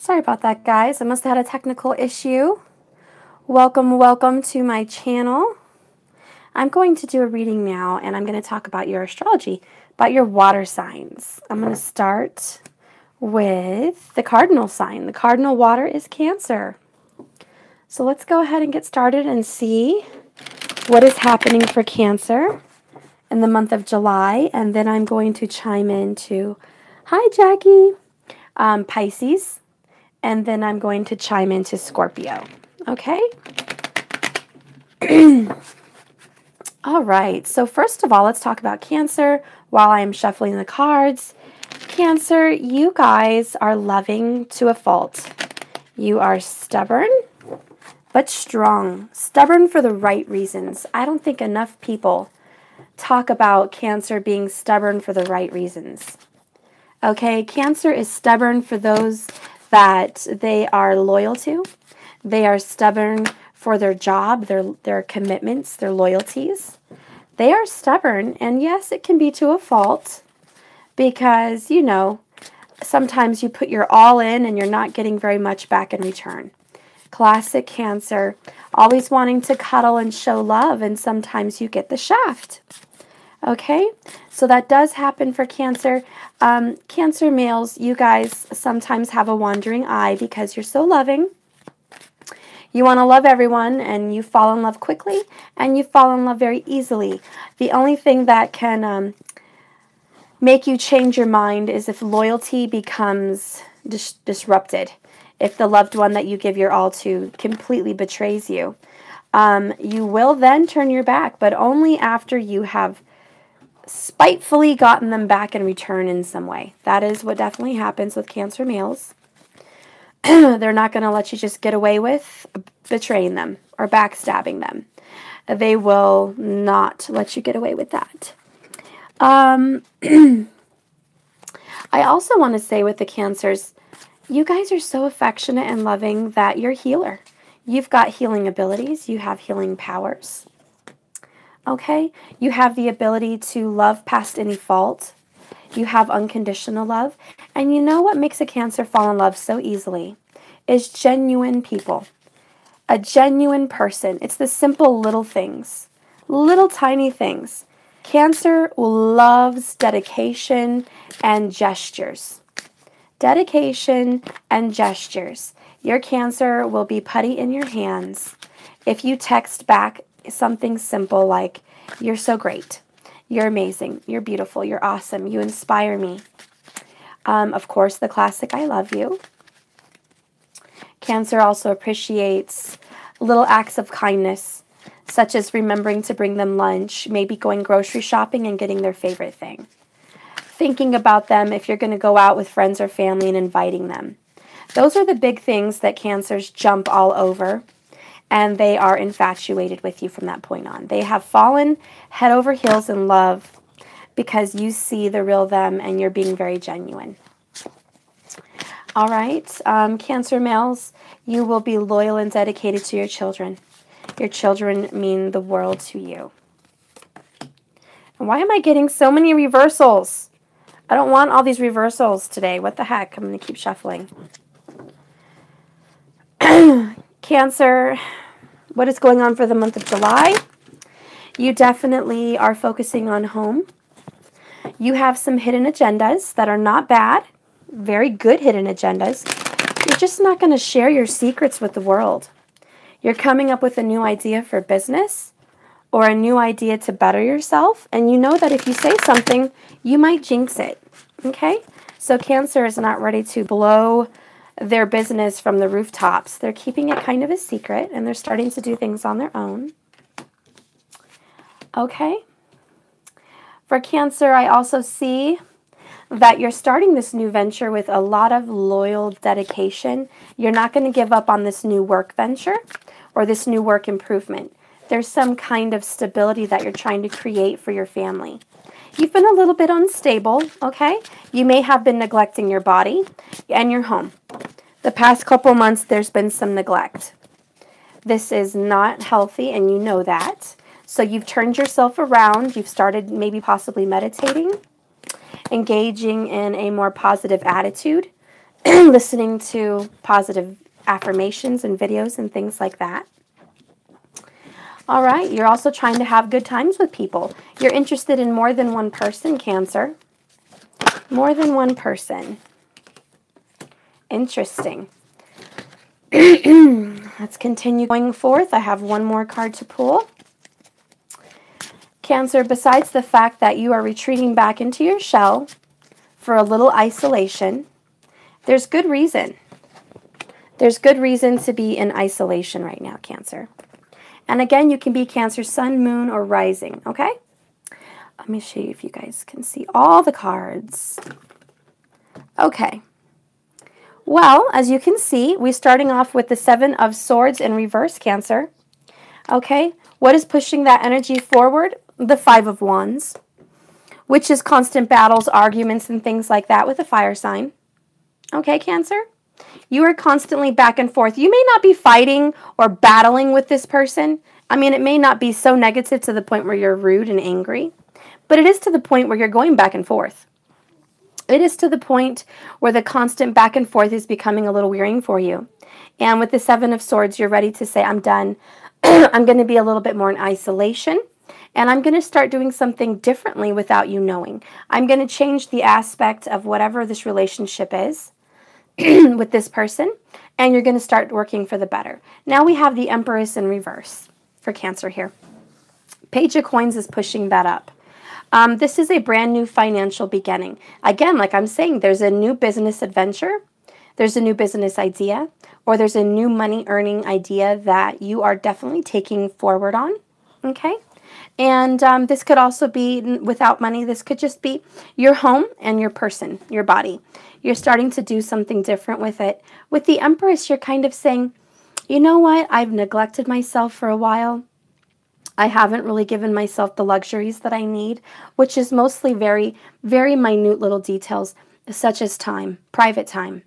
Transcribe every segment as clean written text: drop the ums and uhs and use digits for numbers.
Sorry about that, guys. I must have had a technical issue. Welcome to my channel. I'm going to do a reading now, and I'm going to talk about your astrology, about your water signs. I'm going to start with the cardinal sign. The cardinal water is Cancer. So let's go ahead and get started and see what is happening for Cancer in the month of July, and then I'm going to chime into, hi Jackie, Pisces, and then I'm going to chime into Scorpio. Okay? All right. So first of all, let's talk about Cancer while I'm shuffling the cards. Cancer, you guys are loving to a fault. You are stubborn, but strong. Stubborn for the right reasons. I don't think enough people talk about Cancer being stubborn for the right reasons. Okay? Cancer is stubborn for those that they are loyal to. They are stubborn for their job, their commitments, their loyalties. They are stubborn, and yes, it can be to a fault because, you know, sometimes you put your all in and you're not getting very much back in return. Classic Cancer, always wanting to cuddle and show love, and sometimes you get the shaft. Okay, so that does happen for Cancer. Cancer males, you guys sometimes have a wandering eye because you're so loving. You want to love everyone, and you fall in love quickly, and you fall in love very easily. The only thing that can make you change your mind is if loyalty becomes disrupted. If the loved one that you give your all to completely betrays you. You will then turn your back, but only after you have spitefully gotten them back in return in some way. That is what definitely happens with Cancer males. They're not going to let you just get away with betraying them or backstabbing them. They will not let you get away with that. I also want to say with the Cancers, you guys are so affectionate and loving that you're a healer. You've got healing abilities. You have healing powers. Okay? You have the ability to love past any fault. You have unconditional love. And you know what makes a Cancer fall in love so easily is genuine people. A genuine person. It's the simple little things. Little tiny things. Cancer loves dedication and gestures. Dedication and gestures. Your Cancer will be putty in your hands if you text back something simple like, you're so great, you're amazing, you're beautiful, you're awesome, you inspire me. Of course, the classic, I love you. Cancer also appreciates little acts of kindness, such as remembering to bring them lunch, maybe going grocery shopping and getting their favorite thing. Thinking about them if you're going to go out with friends or family and inviting them. Those are the big things that Cancers jump all over, and they are infatuated with you from that point on. They have fallen head over heels in love because you see the real them and you're being very genuine. All right, Cancer males, you will be loyal and dedicated to your children. Your children mean the world to you. And why am I getting so many reversals? I don't want all these reversals today. What the heck? I'm going to keep shuffling. Cancer, what is going on for the month of July? You definitely are focusing on home. You have some hidden agendas that are not bad. Very good hidden agendas. You're just not going to share your secrets with the world. You're coming up with a new idea for business or a new idea to better yourself. And you know that if you say something, you might jinx it. Okay? So Cancer is not ready to blow their business from the rooftops. They're keeping it kind of a secret, and they're starting to do things on their own. Okay? For Cancer, I also see that you're starting this new venture with a lot of loyal dedication. You're not going to give up on this new work venture or this new work improvement. There's some kind of stability that you're trying to create for your family. You've been a little bit unstable, okay? You may have been neglecting your body and your home. The past couple months, there's been some neglect. This is not healthy, and you know that. So you've turned yourself around. You've started maybe possibly meditating, engaging in a more positive attitude, listening to positive affirmations and videos and things like that. All right, you're also trying to have good times with people. You're interested in more than one person, Cancer. More than one person. Interesting. Let's continue going forth. I have one more card to pull. Cancer, besides the fact that you are retreating back into your shell for a little isolation, there's good reason. There's good reason to be in isolation right now, Cancer. And again, you can be Cancer, sun, moon, or rising, okay? Let me show you if you guys can see all the cards. Okay. Well, as you can see, we're starting off with the Seven of Swords in reverse, Cancer. Okay, what is pushing that energy forward? The Five of Wands, which is constant battles, arguments, and things like that with a fire sign. Okay, Cancer? You are constantly back and forth. You may not be fighting or battling with this person. I mean, it may not be so negative to the point where you're rude and angry, but it is to the point where you're going back and forth. It is to the point where the constant back and forth is becoming a little wearying for you. And with the Seven of Swords, you're ready to say, I'm done. I'm going to be a little bit more in isolation. And I'm going to start doing something differently without you knowing. I'm going to change the aspect of whatever this relationship is with this person. And you're going to start working for the better. Now we have the Empress in reverse for Cancer here. Page of Coins is pushing that up. This is a brand new financial beginning. Again, like I'm saying, there's a new business adventure, there's a new business idea, or there's a new money earning idea that you are definitely taking forward on, okay? And this could also be without money. This could just be your home and your person, your body. You're starting to do something different with it. With the Empress, you're kind of saying, you know what? I've neglected myself for a while. I haven't really given myself the luxuries that I need, which is mostly very, very minute little details, such as time, private time,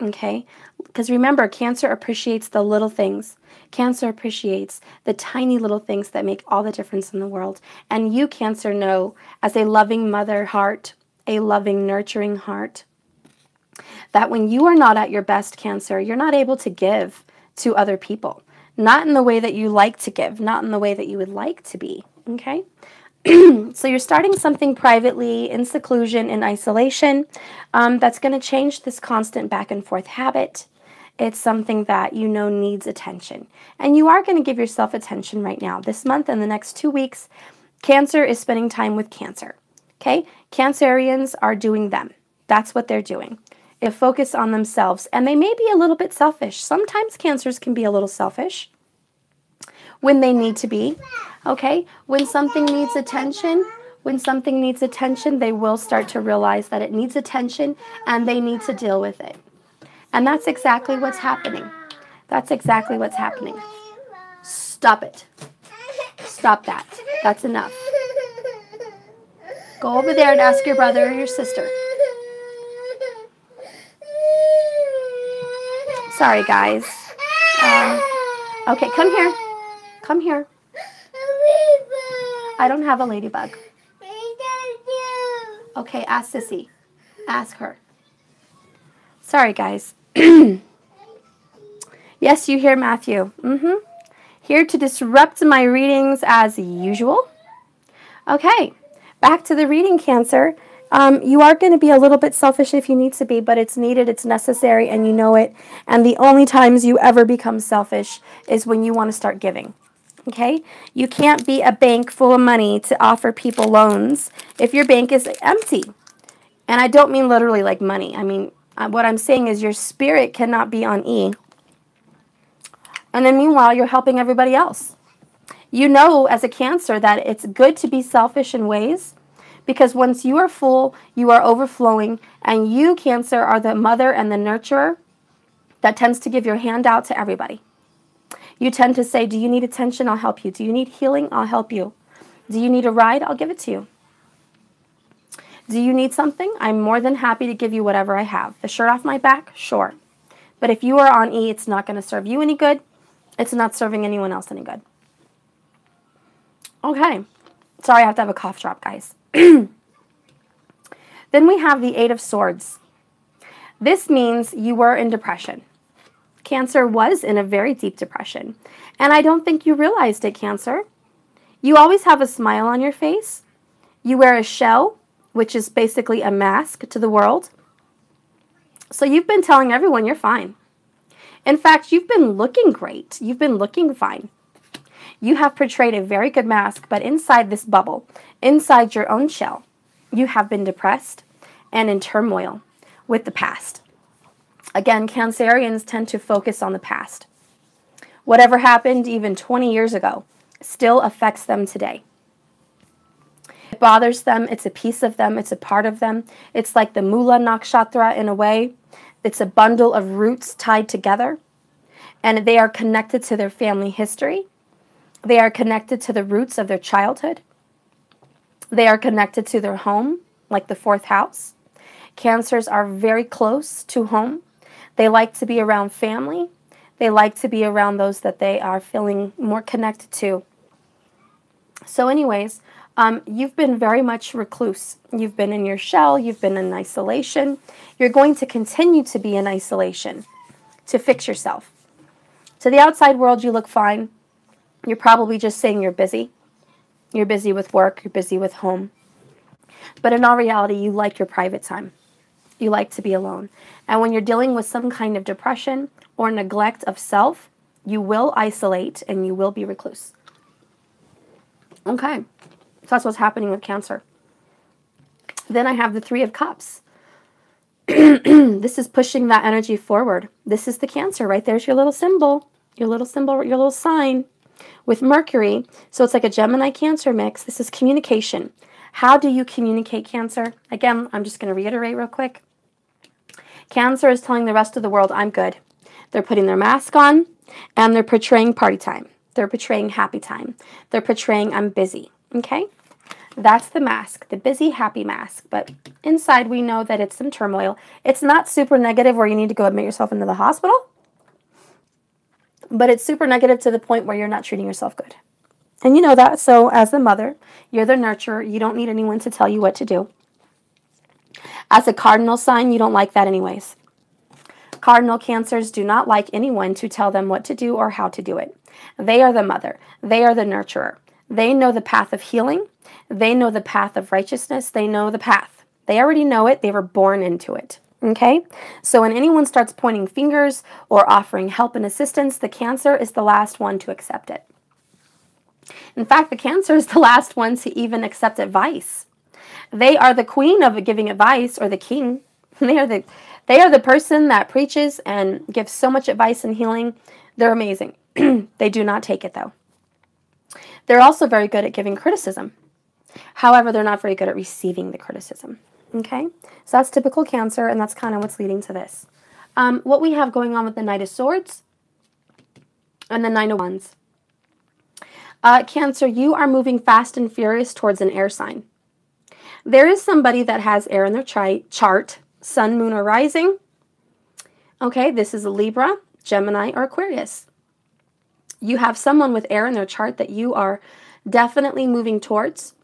okay? Because remember, Cancer appreciates the little things. Cancer appreciates the tiny little things that make all the difference in the world. And you, Cancer, know, as a loving mother heart, a loving, nurturing heart, that when you are not at your best, Cancer, you're not able to give to other people. Not in the way that you like to give, not in the way that you would like to be, okay? So you're starting something privately, in seclusion, in isolation, that's going to change this constant back and forth habit. It's something that you know needs attention. And you are going to give yourself attention right now. This month and the next 2 weeks, Cancer is spending time with Cancer, okay? Cancerians are doing them. That's what they're doing. They focus on themselves, and they may be a little bit selfish. Sometimes Cancers can be a little selfish when they need to be, okay? When something needs attention, they will start to realize that it needs attention, and they need to deal with it. And that's exactly what's happening. That's exactly what's happening. Stop it. Stop that. That's enough. Go over there and ask your brother or your sister. Sorry, guys. Okay, come here. Come here. I don't have a ladybug. Okay, ask Sissy. Ask her. Sorry, guys. Yes, you hear Matthew. Here to disrupt my readings as usual. Okay, back to the reading, Cancer. You are going to be a little bit selfish if you need to be, but it's needed, it's necessary, and you know it. And the only times you ever become selfish is when you want to start giving. Okay? You can't be a bank full of money to offer people loans if your bank is empty. And I don't mean literally like money. I mean, what I'm saying is your spirit cannot be on E. And then meanwhile, you're helping everybody else. You know as a Cancer that it's good to be selfish in ways, because once you are full, you are overflowing, and you, Cancer, are the mother and the nurturer that tends to give your hand out to everybody. You tend to say, do you need attention? I'll help you. Do you need healing? I'll help you. Do you need a ride? I'll give it to you. Do you need something? I'm more than happy to give you whatever I have. The shirt off my back? Sure. But if you are on E, it's not going to serve you any good. It's not serving anyone else any good. Okay. Sorry, I have to have a cough drop, guys. Then we have the Eight of Swords. This means you were in depression. Cancer was in a very deep depression. And I don't think you realized it, Cancer. You always have a smile on your face. You wear a shell, which is basically a mask to the world. So you've been telling everyone you're fine. In fact, you've been looking great. You've been looking fine. You have portrayed a very good mask, but inside this bubble, inside your own shell, you have been depressed and in turmoil with the past. Again, Cancerians tend to focus on the past. Whatever happened even 20 years ago still affects them today. It bothers them. It's a piece of them. It's a part of them. It's like the Mula Nakshatra in a way. It's a bundle of roots tied together, and they are connected to their family history. They are connected to the roots of their childhood. They are connected to their home, like the fourth house. Cancers are very close to home. They like to be around family. They like to be around those that they are feeling more connected to. So anyways, you've been very much recluse. You've been in your shell. You've been in isolation. You're going to continue to be in isolation to fix yourself. To the outside world, you look fine. You're probably just saying you're busy. You're busy with work. You're busy with home. But in all reality, you like your private time. You like to be alone. And when you're dealing with some kind of depression or neglect of self, you will isolate and you will be recluse. Okay. So that's what's happening with Cancer. Then I have the Three of Cups. This is pushing that energy forward. This is the Cancer, right? There's your little symbol, your little sign with Mercury. So it's like a Gemini Cancer mix. This is communication. How do you communicate, Cancer? Again, I'm just going to reiterate real quick. Cancer is telling the rest of the world, I'm good. They're putting their mask on and they're portraying party time. They're portraying happy time. They're portraying I'm busy. Okay? That's the mask, the busy, happy mask. But inside we know that it's some turmoil. It's not super negative where you need to go admit yourself into the hospital. But it's super negative to the point where you're not treating yourself good. And you know that. So as the mother, you're the nurturer. You don't need anyone to tell you what to do. As a cardinal sign, you don't like that anyways. Cardinal Cancers do not like anyone to tell them what to do or how to do it. They are the mother. They are the nurturer. They know the path of healing. They know the path of righteousness. They know the path. They already know it. They were born into it. Okay? So when anyone starts pointing fingers or offering help and assistance, the Cancer is the last one to accept it. In fact, the Cancer is the last one to even accept advice. They are the queen of giving advice, or the king. They are the person that preaches and gives so much advice and healing. They're amazing. They do not take it, though. They're also very good at giving criticism. However, they're not very good at receiving the criticism. Okay? So that's typical Cancer, and that's kind of what's leading to this. What we have going on with the Knight of Swords and the Nine of Wands. Cancer, you are moving fast and furious towards an air sign. There is somebody that has air in their chart, sun, moon, or rising. Okay, this is a Libra, Gemini, or Aquarius. You have someone with air in their chart that you are definitely moving towards.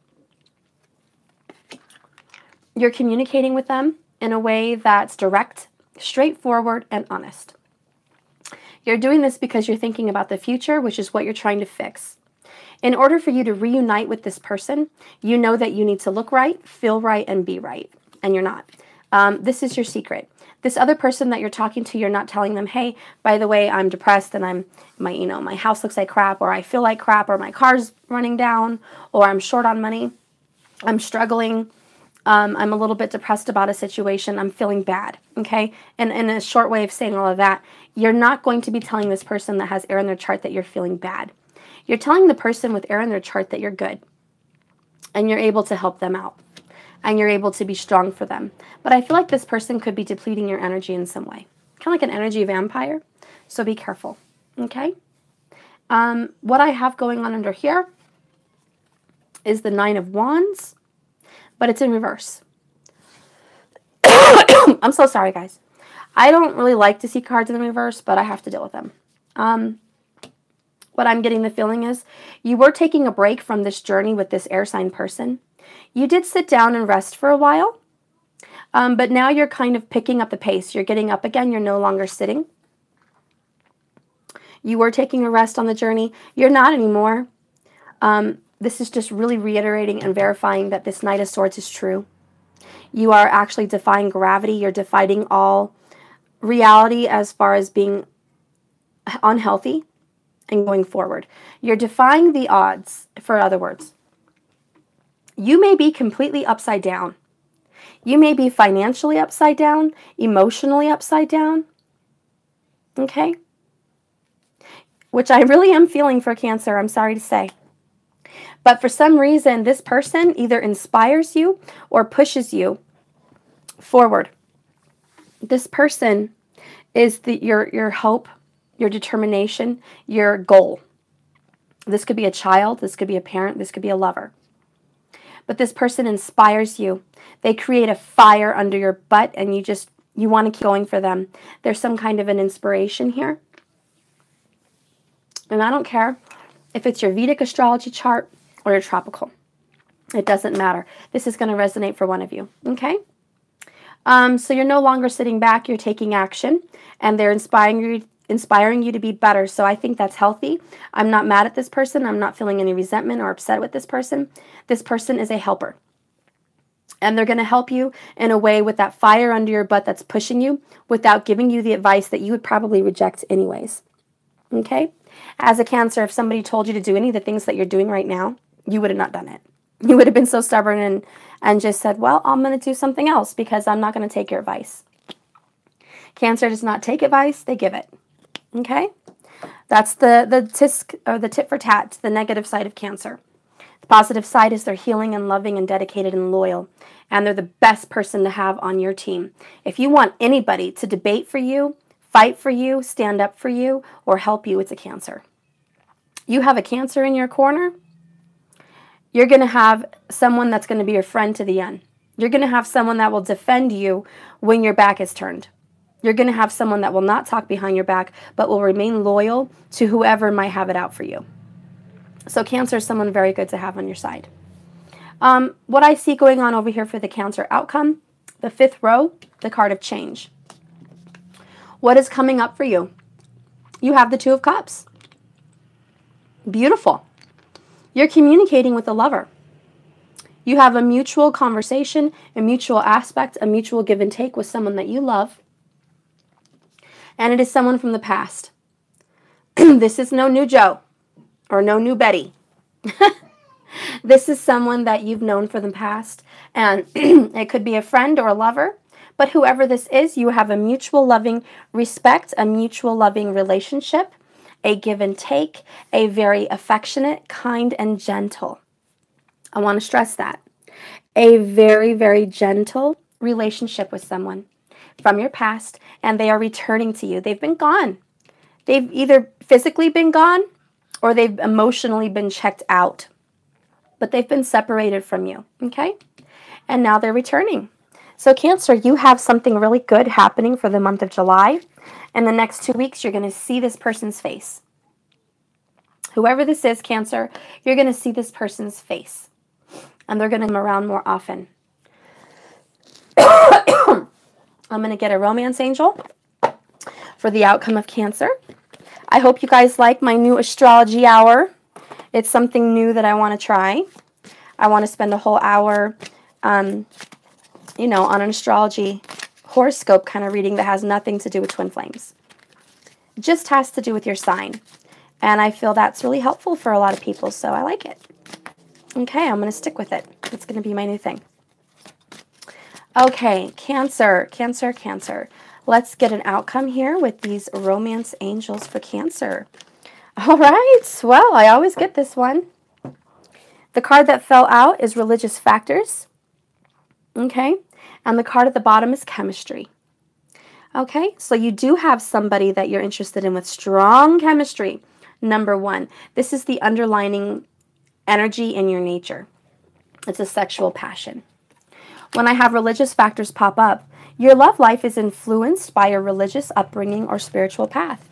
You're communicating with them in a way that's direct, straightforward, and honest. You're doing this because you're thinking about the future, which is what you're trying to fix. In order for you to reunite with this person, you know that you need to look right, feel right, and be right. And you're not. This is your secret. This other person that you're talking to, you're not telling them, hey, by the way, I'm depressed and my house looks like crap, or I feel like crap, or my car's running down, or I'm short on money. I'm struggling. I'm a little bit depressed about a situation. I'm feeling bad. Okay? And in a short way of saying all of that, you're not going to be telling this person that has air in their chart that you're feeling bad. You're telling the person with air in their chart that you're good and you're able to help them out and you're able to be strong for them. But I feel like this person could be depleting your energy in some way, kind of like an energy vampire. So be careful, okay? What I have going on under here is the Nine of Wands, but it's in reverse. I'm so sorry, guys. I don't really like to see cards in the reverse, but I have to deal with them. What I'm getting the feeling is you were taking a break from this journey with this air sign person. You did sit down and rest for a while. But now you're kind of picking up the pace. You're getting up again. You're no longer sitting. You were taking a rest on the journey. You're not anymore. This is just really reiterating and verifying that this Knight of Swords is true. You are actually defying gravity. You're defying all reality as far as being unhealthy and going forward. You're defying the odds, for other words. You may be completely upside down. You may be financially upside down, emotionally upside down. Okay? Which I really am feeling for Cancer, I'm sorry to say. But for some reason, this person either inspires you or pushes you forward. This person is your hope, your determination, your goal. This could be a child, this could be a parent, this could be a lover. But this person inspires you. They create a fire under your butt and you want to keep going for them. There's some kind of an inspiration here. And I don't care if it's your Vedic astrology chart or your tropical. It doesn't matter. This is going to resonate for one of you. Okay? So you're no longer sitting back. You're taking action. And they're inspiring you to be better. So I think that's healthy. I'm not mad at this person. I'm not feeling any resentment or upset with this person. This person is a helper. And they're going to help you in a way with that fire under your butt that's pushing you without giving you the advice that you would probably reject anyways. Okay? As a Cancer, if somebody told you to do any of the things that you're doing right now, you would have not done it. You would have been so stubborn and just said, well, I'm going to do something else because I'm not going to take your advice. Cancer does not take advice, they give it. Okay? That's the tisk or the tit for tat, the negative side of Cancer. The positive side is they're healing and loving and dedicated and loyal. And they're the best person to have on your team. If you want anybody to debate for you, fight for you, stand up for you, or help you, it's a Cancer. You have a Cancer in your corner, you're going to have someone that's going to be your friend to the end. You're going to have someone that will defend you when your back is turned. You're going to have someone that will not talk behind your back, but will remain loyal to whoever might have it out for you. So Cancer is someone very good to have on your side. What I see going on over here for the Cancer outcome, the 5th row, the card of change. What is coming up for you? You have the 2 of Cups. Beautiful. You're communicating with a lover. You have a mutual conversation, a mutual aspect, a mutual give and take with someone that you love. And it is someone from the past. This is no new Joe or no new Betty. This is someone that you've known for the past. And it could be a friend or a lover. But whoever this is, you have a mutual loving respect, a mutual loving relationship, a give and take, a very affectionate, kind, and gentle. I want to stress that. A very, very gentle relationship with someone from your past, and they are returning to you. They've been gone. They've either physically been gone or they've emotionally been checked out. But they've been separated from you, okay? And now they're returning. So Cancer, you have something really good happening for the month of July. In the next 2 weeks, you're going to see this person's face. Whoever this is, Cancer, you're going to see this person's face. And they're going to come around more often. I'm going to get a romance angel for the outcome of Cancer. I hope you guys like my new astrology hour. It's something new that I want to try. I want to spend a whole hour, you know, on an astrology horoscope kind of reading that has nothing to do with twin flames. It just has to do with your sign. And I feel that's really helpful for a lot of people, so I like it. Okay, I'm going to stick with it. It's going to be my new thing. Okay, Cancer, Cancer, Cancer. Let's get an outcome here with these romance angels for Cancer. All right, well, I always get this one. The card that fell out is religious factors. Okay, and the card at the bottom is chemistry. Okay, so you do have somebody that you're interested in with strong chemistry. Number 1, this is the underlining energy in your nature. It's a sexual passion. When I have religious factors pop up, your love life is influenced by a religious upbringing or spiritual path.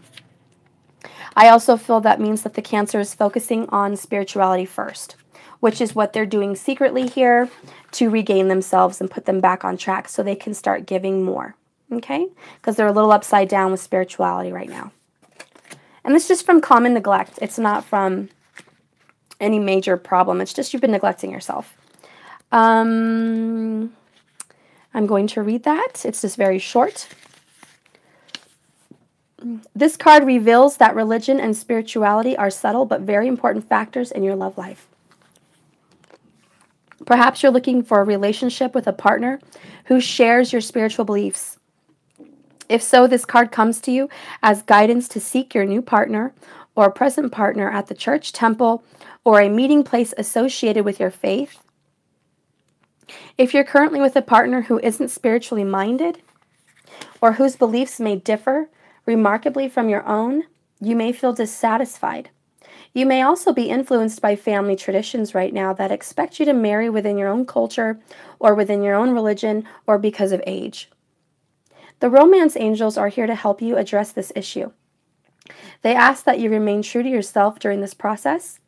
I also feel that means that the Cancer is focusing on spirituality first, which is what they're doing secretly here to regain themselves and put them back on track so they can start giving more, okay? Because they're a little upside down with spirituality right now. And this is just from common neglect. It's not from any major problem. It's just you've been neglecting yourself. I'm going to read that. It's just very short. This card reveals that religion and spirituality are subtle but very important factors in your love life. Perhaps you're looking for a relationship with a partner who shares your spiritual beliefs. If so, this card comes to you as guidance to seek your new partner or present partner at the church, temple, or a meeting place associated with your faith. If you're currently with a partner who isn't spiritually minded or whose beliefs may differ remarkably from your own, you may feel dissatisfied. You may also be influenced by family traditions right now that expect you to marry within your own culture or within your own religion or because of age. The romance angels are here to help you address this issue. They ask that you remain true to yourself during this process,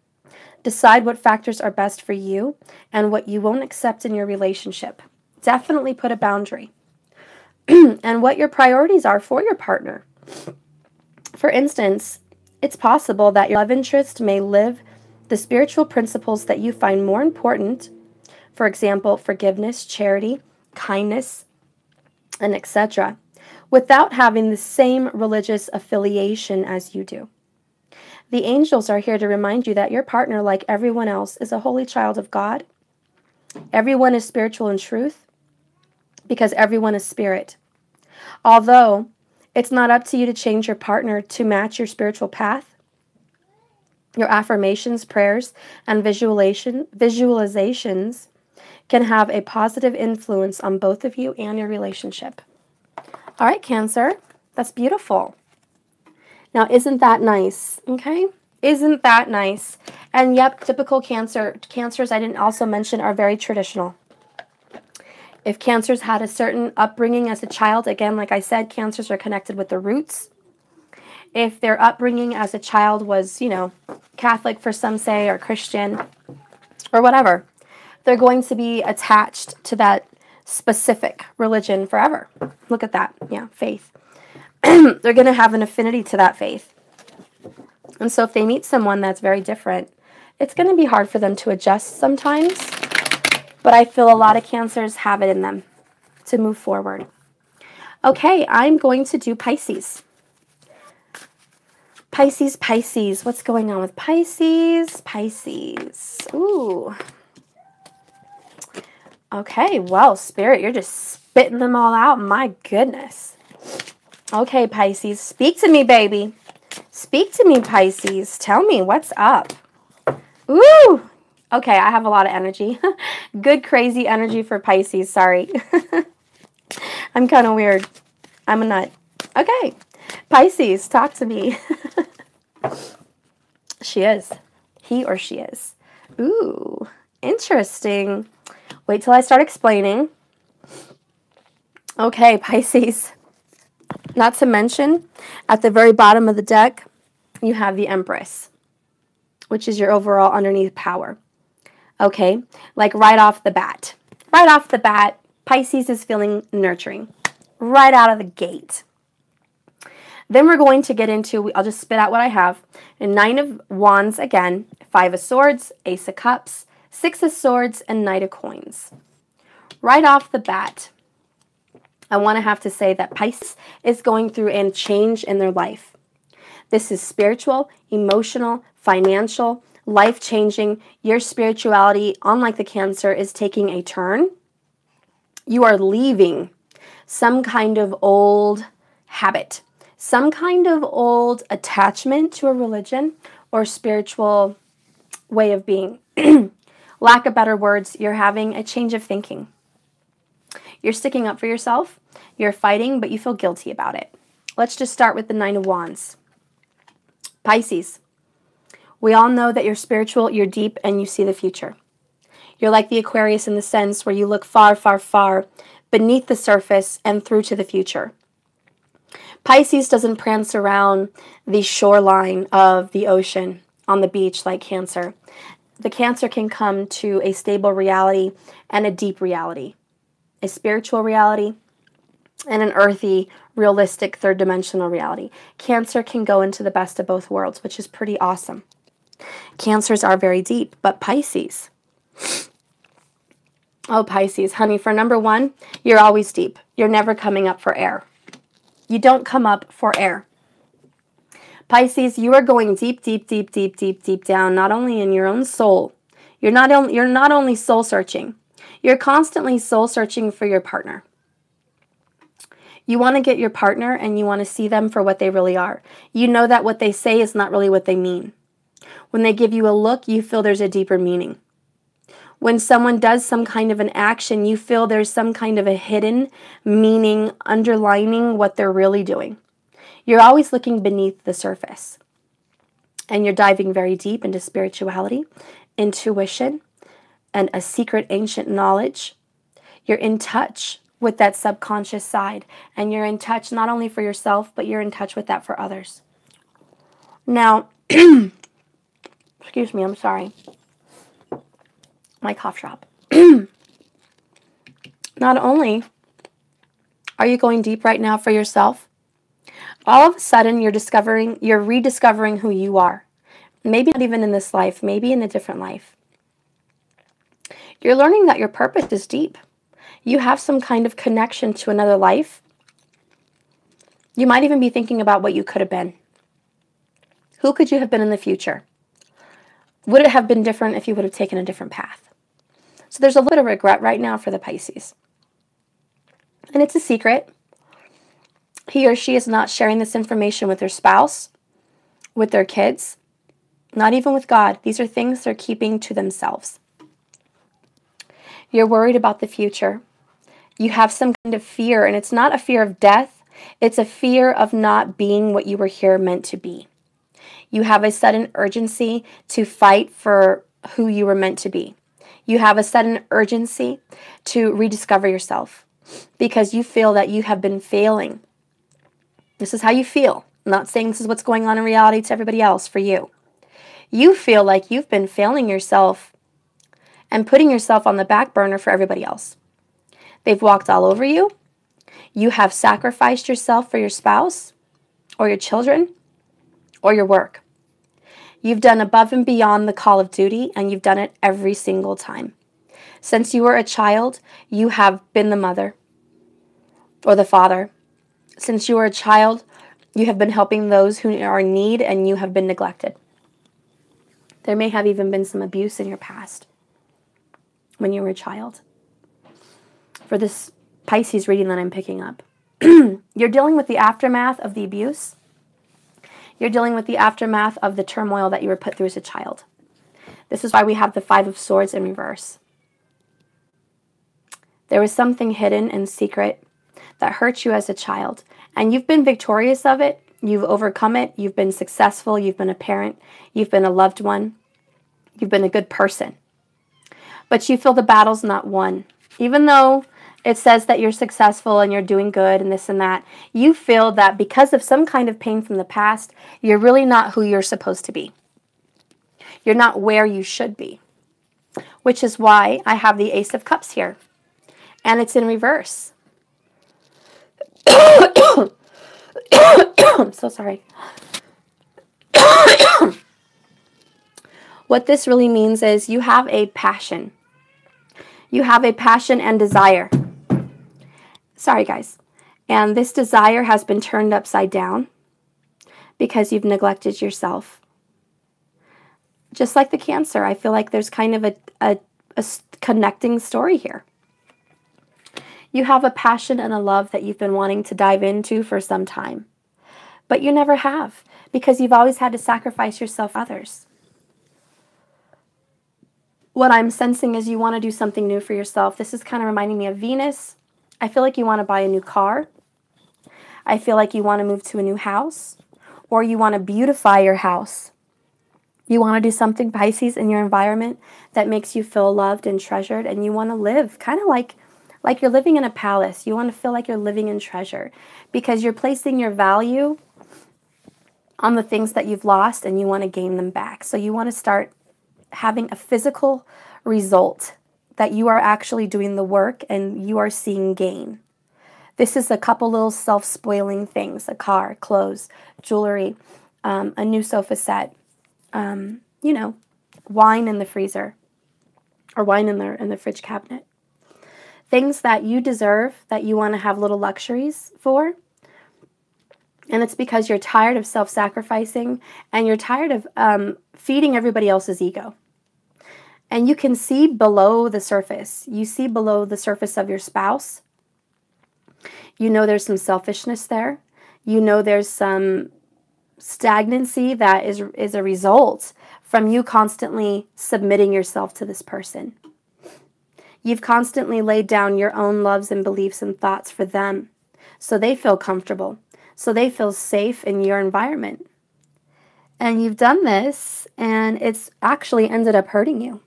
decide what factors are best for you and what you won't accept in your relationship. Definitely put a boundary. And what your priorities are for your partner. For instance, it's possible that your love interest may live the spiritual principles that you find more important, for example, forgiveness, charity, kindness, and etc., without having the same religious affiliation as you do. The angels are here to remind you that your partner, like everyone else, is a holy child of God. Everyone is spiritual in truth because everyone is spirit. Although it's not up to you to change your partner to match your spiritual path, your affirmations, prayers, and visualizations can have a positive influence on both of you and your relationship. All right, Cancer, that's beautiful. Now, isn't that nice? Okay, isn't that nice? And yep, typical Cancers I didn't also mention are very traditional. If Cancers had a certain upbringing as a child, again, like I said, Cancers are connected with the roots. If their upbringing as a child was, Catholic for some say, or Christian, or whatever, they're going to be attached to that specific religion forever. Look at that. Yeah, faith. They're going to have an affinity to that faith. And so if they meet someone that's very different, it's going to be hard for them to adjust sometimes. But I feel a lot of Cancers have it in them to move forward. Okay, I'm going to do Pisces. Pisces. What's going on with Pisces? Ooh. Okay, well, Spirit, you're just spitting them all out. My goodness. Okay, Pisces, speak to me, baby. Speak to me, Pisces. Tell me what's up. Ooh. Okay, I have a lot of energy. Good, crazy energy for Pisces. Sorry. I'm kind of weird. I'm a nut. Okay. Pisces, talk to me. She is. He or she is. Ooh, interesting. Wait till I start explaining. Okay, Pisces. Not to mention, at the very bottom of the deck, you have the Empress, which is your overall underneath power. Okay, like right off the bat. Right off the bat, Pisces is feeling nurturing. Right out of the gate. Then we're going to get into, I'll just spit out what I have. A 9 of Wands again, 5 of Swords, Ace of Cups, 6 of Swords, and Knight of Coins. Right off the bat, I want to have to say that Pisces is going through a change in their life. This is spiritual, emotional, financial, life-changing. Your spirituality, unlike the Cancer, is taking a turn. You are leaving some kind of old habit, some kind of old attachment to a religion or spiritual way of being. Lack of better words, you're having a change of thinking. You're sticking up for yourself. You're fighting, but you feel guilty about it. Let's just start with the 9 of Wands. Pisces. We all know that you're spiritual, you're deep, and you see the future. You're like the Aquarius in the sense where you look far, far, far beneath the surface and through to the future. Pisces doesn't prance around the shoreline of the ocean on the beach like Cancer. the Cancer can come to a stable reality and a deep reality, a spiritual reality and an earthy, realistic, third-dimensional reality. Cancer can go into the best of both worlds, which is pretty awesome. Cancers are very deep, but Pisces. Oh, Pisces, honey, for number one, you're always deep. You're never coming up for air. You don't come up for air. Pisces, you are going deep, deep, deep, deep, deep, deep down, not only in your own soul. You're not only soul searching. You're constantly soul searching for your partner. You want to get your partner and you want to see them for what they really are. You know that what they say is not really what they mean. When they give you a look, you feel there's a deeper meaning. When someone does some kind of an action, you feel there's some kind of a hidden meaning underlining what they're really doing. You're always looking beneath the surface. And you're diving very deep into spirituality, intuition, and a secret ancient knowledge. You're in touch with that subconscious side. And you're in touch not only for yourself, but you're in touch with that for others. Now, excuse me, I'm sorry. My cough drop. Not only are you going deep right now for yourself, all of a sudden you're rediscovering who you are. Maybe not even in this life, maybe in a different life. You're learning that your purpose is deep. You have some kind of connection to another life. You might even be thinking about what you could have been. Who could you have been in the future? Would it have been different if you would have taken a different path? So there's a little bit of regret right now for the Pisces. And it's a secret. He or she is not sharing this information with their spouse, with their kids, not even with God. These are things they're keeping to themselves. You're worried about the future. You have some kind of fear, and it's not a fear of death. It's a fear of not being what you were here meant to be. You have a sudden urgency to fight for who you were meant to be. You have a sudden urgency to rediscover yourself because you feel that you have been failing. This is how you feel. I'm not saying this is what's going on in reality to everybody else. For you, you feel like you've been failing yourself and putting yourself on the back burner for everybody else. They've walked all over you. You have sacrificed yourself for your spouse or your children or your work. You've done above and beyond the call of duty, and you've done it every single time. Since you were a child, you have been the mother or the father. Since you were a child, you have been helping those who are in need, and you have been neglected. There may have even been some abuse in your past when you were a child. For this Pisces reading that I'm picking up, you're dealing with the aftermath of the abuse. You're dealing with the aftermath of the turmoil that you were put through as a child. This is why we have the Five of Swords in reverse. There was something hidden and secret that hurt you as a child, and you've been victorious of it. You've overcome it. You've been successful. You've been a parent. You've been a loved one. You've been a good person. But you feel the battle's not won. Even though it says that you're successful and you're doing good and this and that, you feel that because of some kind of pain from the past, you're really not who you're supposed to be. You're not where you should be, which is why I have the Ace of Cups here, and it's in reverse. I'm so sorry. What this really means is you have a passion. You have a passion and desire. Sorry, guys. And this desire has been turned upside down because you've neglected yourself. Just like the Cancer, I feel like there's kind of a connecting story here. You have a passion and a love that you've been wanting to dive into for some time, but you never have because you've always had to sacrifice yourself for others. What I'm sensing is you want to do something new for yourself. This is kind of reminding me of Venus. I feel like you want to buy a new car. I feel like you want to move to a new house, or you want to beautify your house. You want to do something, Pisces, in your environment that makes you feel loved and treasured, and you want to live kind of like you're living in a palace. You want to feel like you're living in treasure because you're placing your value on the things that you've lost and you want to gain them back. So you want to start having a physical result, that you are actually doing the work and you are seeing gain. This is a couple little self-spoiling things: a car, clothes, jewelry, a new sofa set, you know, wine in the freezer or wine in the fridge cabinet. Things that you deserve, that you want to have little luxuries for. And it's because you're tired of self-sacrificing and you're tired of feeding everybody else's ego. And you can see below the surface. You see below the surface of your spouse. You know there's some selfishness there. You know there's some stagnancy that is a result from you constantly submitting yourself to this person. You've constantly laid down your own loves and beliefs and thoughts for them, so they feel comfortable, so they feel safe in your environment. And you've done this, and it's actually ended up hurting you.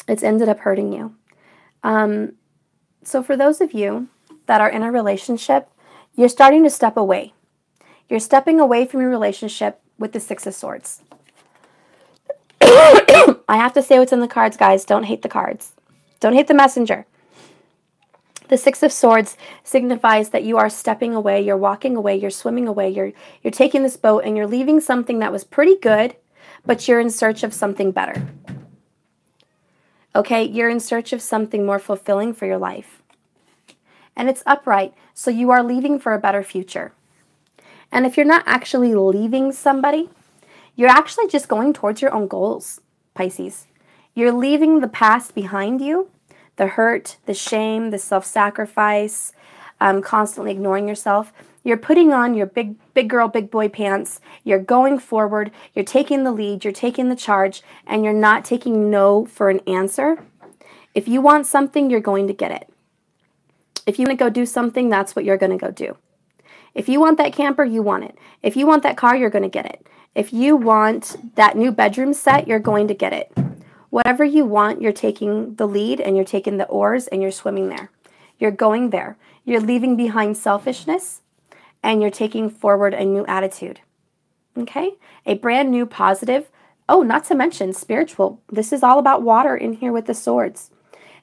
It's ended up hurting you. So for those of you that are in a relationship, you're starting to step away. You're stepping away from your relationship with the Six of Swords. I have to say what's in the cards, guys. Don't hate the cards. Don't hate the messenger. The Six of Swords signifies that you are stepping away, you're walking away, you're swimming away, you're taking this boat and you're leaving something that was pretty good, but you're in search of something better. Okay, you're in search of something more fulfilling for your life. And it's upright, so you are leaving for a better future. And if you're not actually leaving somebody, you're actually just going towards your own goals, Pisces. You're leaving the past behind you, the hurt, the shame, the self-sacrifice, constantly ignoring yourself. You're putting on your big girl, big boy pants. You're going forward. You're taking the lead. You're taking the charge. And you're not taking no for an answer. If you want something, you're going to get it. If you want to go do something, that's what you're going to go do. If you want that camper, you want it. If you want that car, you're going to get it. If you want that new bedroom set, you're going to get it. Whatever you want, you're taking the lead and you're taking the oars and you're swimming there. You're going there. You're leaving behind selfishness and you're taking forward a new attitude. Okay? A brand new positive. Oh, not to mention spiritual. This is all about water in here with the swords.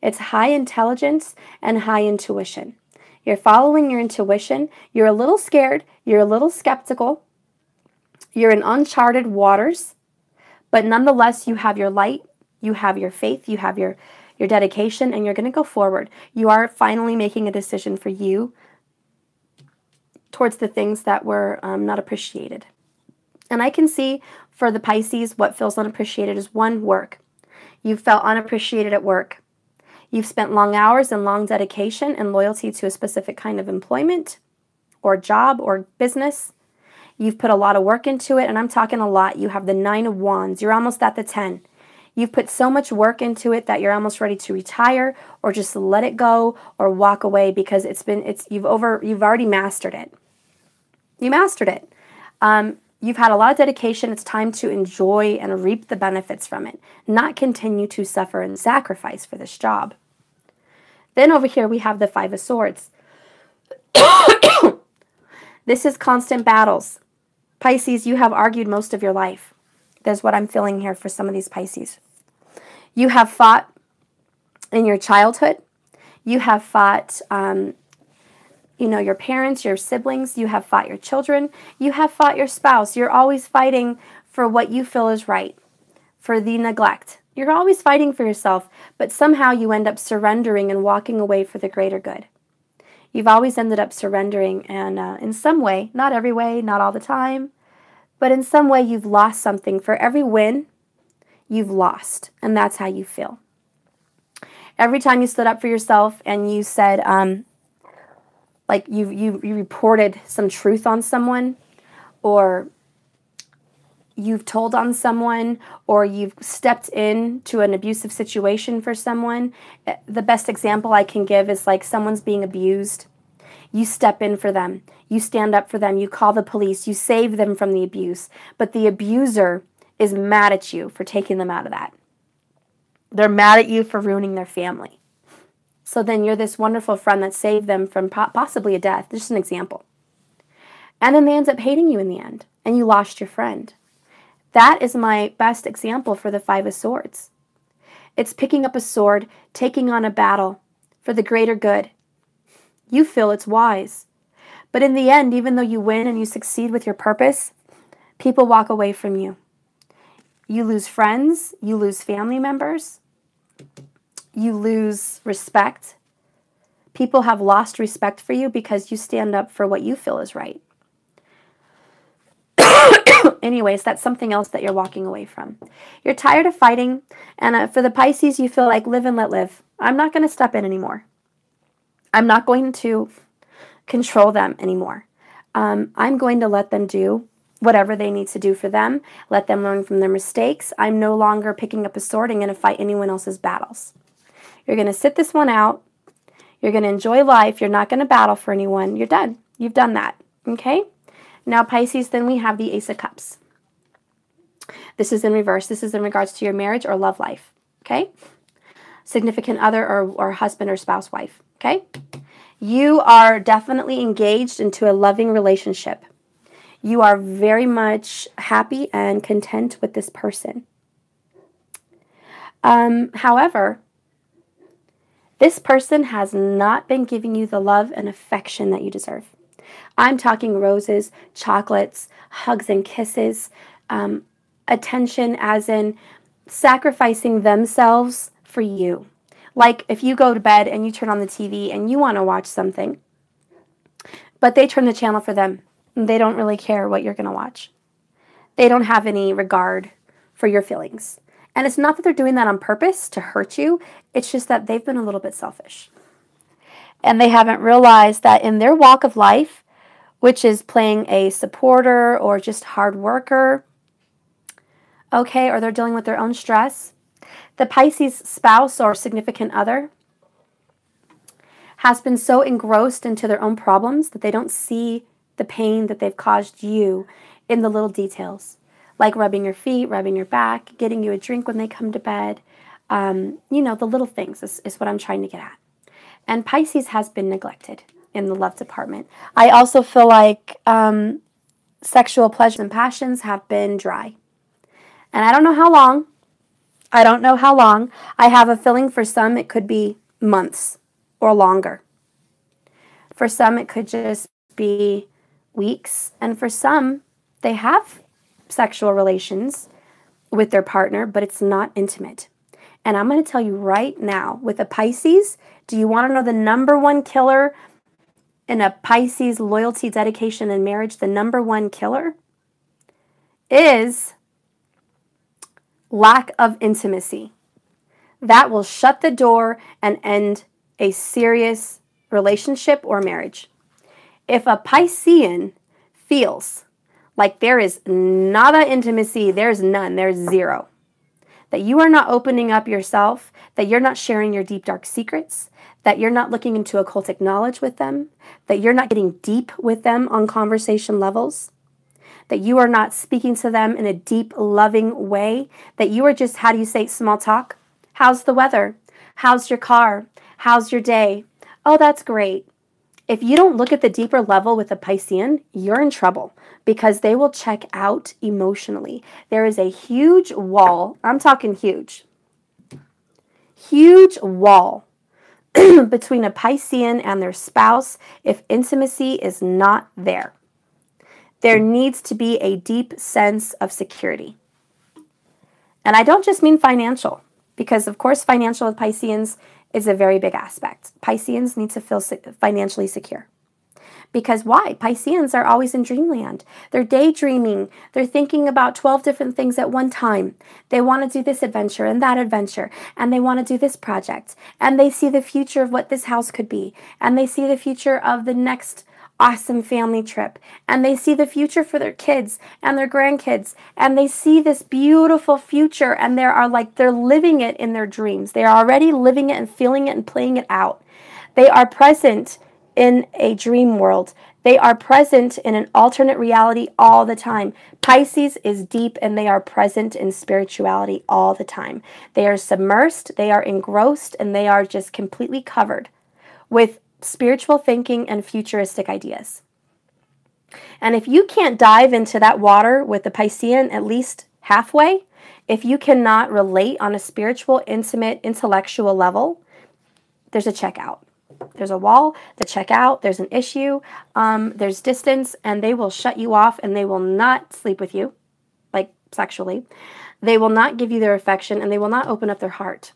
It's high intelligence and high intuition. You're following your intuition. You're a little scared. You're a little skeptical. You're in uncharted waters. But nonetheless, you have your light. You have your faith. You have your dedication. And you're going to go forward. You are finally making a decision for you towards the things that were not appreciated. And I can see for the Pisces, what feels unappreciated is one, work. You felt unappreciated at work. You've spent long hours and long dedication and loyalty to a specific kind of employment or job or business. You've put a lot of work into it, and I'm talking a lot. You have the 9 of Wands. You're almost at the 10. You've put so much work into it that you're almost ready to retire or just let it go or walk away because you've already mastered it. You mastered it. You've had a lot of dedication. It's time to enjoy and reap the benefits from it, not continue to suffer and sacrifice for this job. Then over here we have the 5 of Swords. This is constant battles. Pisces, you have argued most of your life. That's what I'm feeling here for some of these Pisces. You have fought in your childhood. You have fought your parents, your siblings, you have fought your children, you have fought your spouse. You're always fighting for what you feel is right, for the neglect. You're always fighting for yourself, but somehow you end up surrendering and walking away for the greater good. You've always ended up surrendering, and in some way, not every way, not all the time, but in some way you've lost something. For every win, you've lost, and that's how you feel. Every time you stood up for yourself and you said, like you reported some truth on someone, or you've told on someone, or you've stepped into an abusive situation for someone. The best example I can give is like someone's being abused. You step in for them. You stand up for them. You call the police. You save them from the abuse. But the abuser is mad at you for taking them out of that. They're mad at you for ruining their family. So then you're this wonderful friend that saved them from possibly a death. Just an example. And then they end up hating you in the end. And you lost your friend. That is my best example for the Five of Swords. It's picking up a sword, taking on a battle for the greater good. You feel it's wise. But in the end, even though you win and you succeed with your purpose, people walk away from you. You lose friends, you lose family members, you lose respect. People have lost respect for you because you stand up for what you feel is right. Anyways, that's something else that you're walking away from. You're tired of fighting, and for the Pisces, you feel like live and let live. I'm not going to step in anymore. I'm not going to control them anymore. I'm going to let them do whatever they need to do for them. Let them learn from their mistakes. I'm no longer picking up a sword and going to fight anyone else's battles. You're going to sit this one out. You're going to enjoy life. You're not going to battle for anyone. You're done. You've done that. Okay? Now, Pisces, then we have the Ace of Cups. This is in reverse. This is in regards to your marriage or love life. Okay? Significant other or husband or spouse, wife. Okay? You are definitely engaged into a loving relationship. You are very much happy and content with this person. However, this person has not been giving you the love and affection that you deserve. I'm talking roses, chocolates, hugs and kisses, attention as in sacrificing themselves for you. Like if you go to bed and you turn on the TV and you want to watch something, but they turn the channel for them. They don't really care what you're going to watch. They don't have any regard for your feelings. And it's not that they're doing that on purpose to hurt you. It's just that they've been a little bit selfish. And they haven't realized that in their walk of life, which is playing a supporter or just hard worker, okay, or they're dealing with their own stress, the Pisces spouse or significant other has been so engrossed into their own problems that they don't see the pain that they've caused you in the little details, like rubbing your feet, rubbing your back, getting you a drink when they come to bed. You know, the little things is what I'm trying to get at. And Pisces has been neglected in the love department. I also feel like sexual pleasures and passions have been dry. And I don't know how long. I don't know how long. I have a feeling for some it could be months or longer. For some it could just be weeks. And for some, they have sexual relations with their partner, but it's not intimate. And I'm going to tell you right now, with a Pisces, do you want to know the number one killer in a Pisces loyalty, dedication, and marriage? The number one killer is lack of intimacy. That will shut the door and end a serious relationship or marriage. If a Piscean feels like there is nada intimacy, there's none, there's zero, that you are not opening up yourself, that you're not sharing your deep, dark secrets, that you're not looking into occultic knowledge with them, that you're not getting deep with them on conversation levels, that you are not speaking to them in a deep, loving way, that you are just, how do you say, small talk? How's the weather? How's your car? How's your day? Oh, that's great. If you don't look at the deeper level with a Piscean, you're in trouble because they will check out emotionally. There is a huge wall, I'm talking huge wall between a Piscean and their spouse if intimacy is not there. There needs to be a deep sense of security. And I don't just mean financial, because of course financial with Pisceans is a very big aspect. Pisceans need to feel financially secure. Because why? Pisceans are always in dreamland. They're daydreaming. They're thinking about 12 different things at one time. They want to do this adventure and that adventure, and they want to do this project. And they see the future of what this house could be. And they see the future of the next awesome family trip, and they see the future for their kids and their grandkids, and they see this beautiful future, and they're living it in their dreams. They are already living it and feeling it and playing it out. They are present in a dream world. They are present in an alternate reality all the time. Pisces is deep, and they are present in spirituality all the time. They are submersed, they are engrossed, and they are just completely covered with spiritual thinking and futuristic ideas. And if you can't dive into that water with the Piscean at least halfway, if you cannot relate on a spiritual, intimate, intellectual level, there's a checkout. There's a wall, the checkout, there's an issue, there's distance, and they will shut you off, and they will not sleep with you, like sexually. They will not give you their affection, and they will not open up their heart.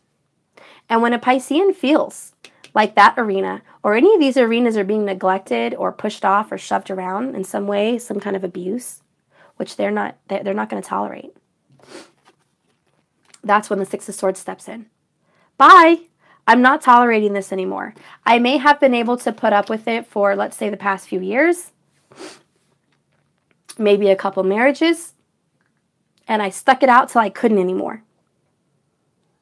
And when a Piscean feels like that arena, or any of these arenas are being neglected or pushed off or shoved around in some way, some kind of abuse, which they're not going to tolerate, that's when the Six of Swords steps in. Bye. I'm not tolerating this anymore. I may have been able to put up with it for, let's say, the past few years, maybe a couple marriages, and I stuck it out till I couldn't anymore.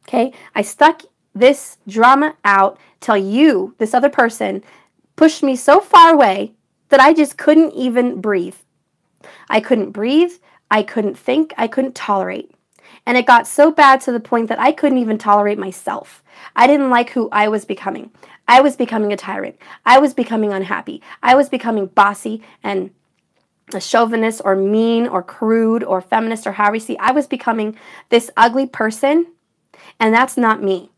Okay? I stuck this drama out till you, this other person, pushed me so far away that I just couldn't even breathe. I couldn't breathe. I couldn't think. I couldn't tolerate. And it got so bad to the point that I couldn't even tolerate myself. I didn't like who I was becoming. I was becoming a tyrant. I was becoming unhappy. I was becoming bossy and a chauvinist or mean or crude or feminist or however you see. I was becoming this ugly person, and that's not me.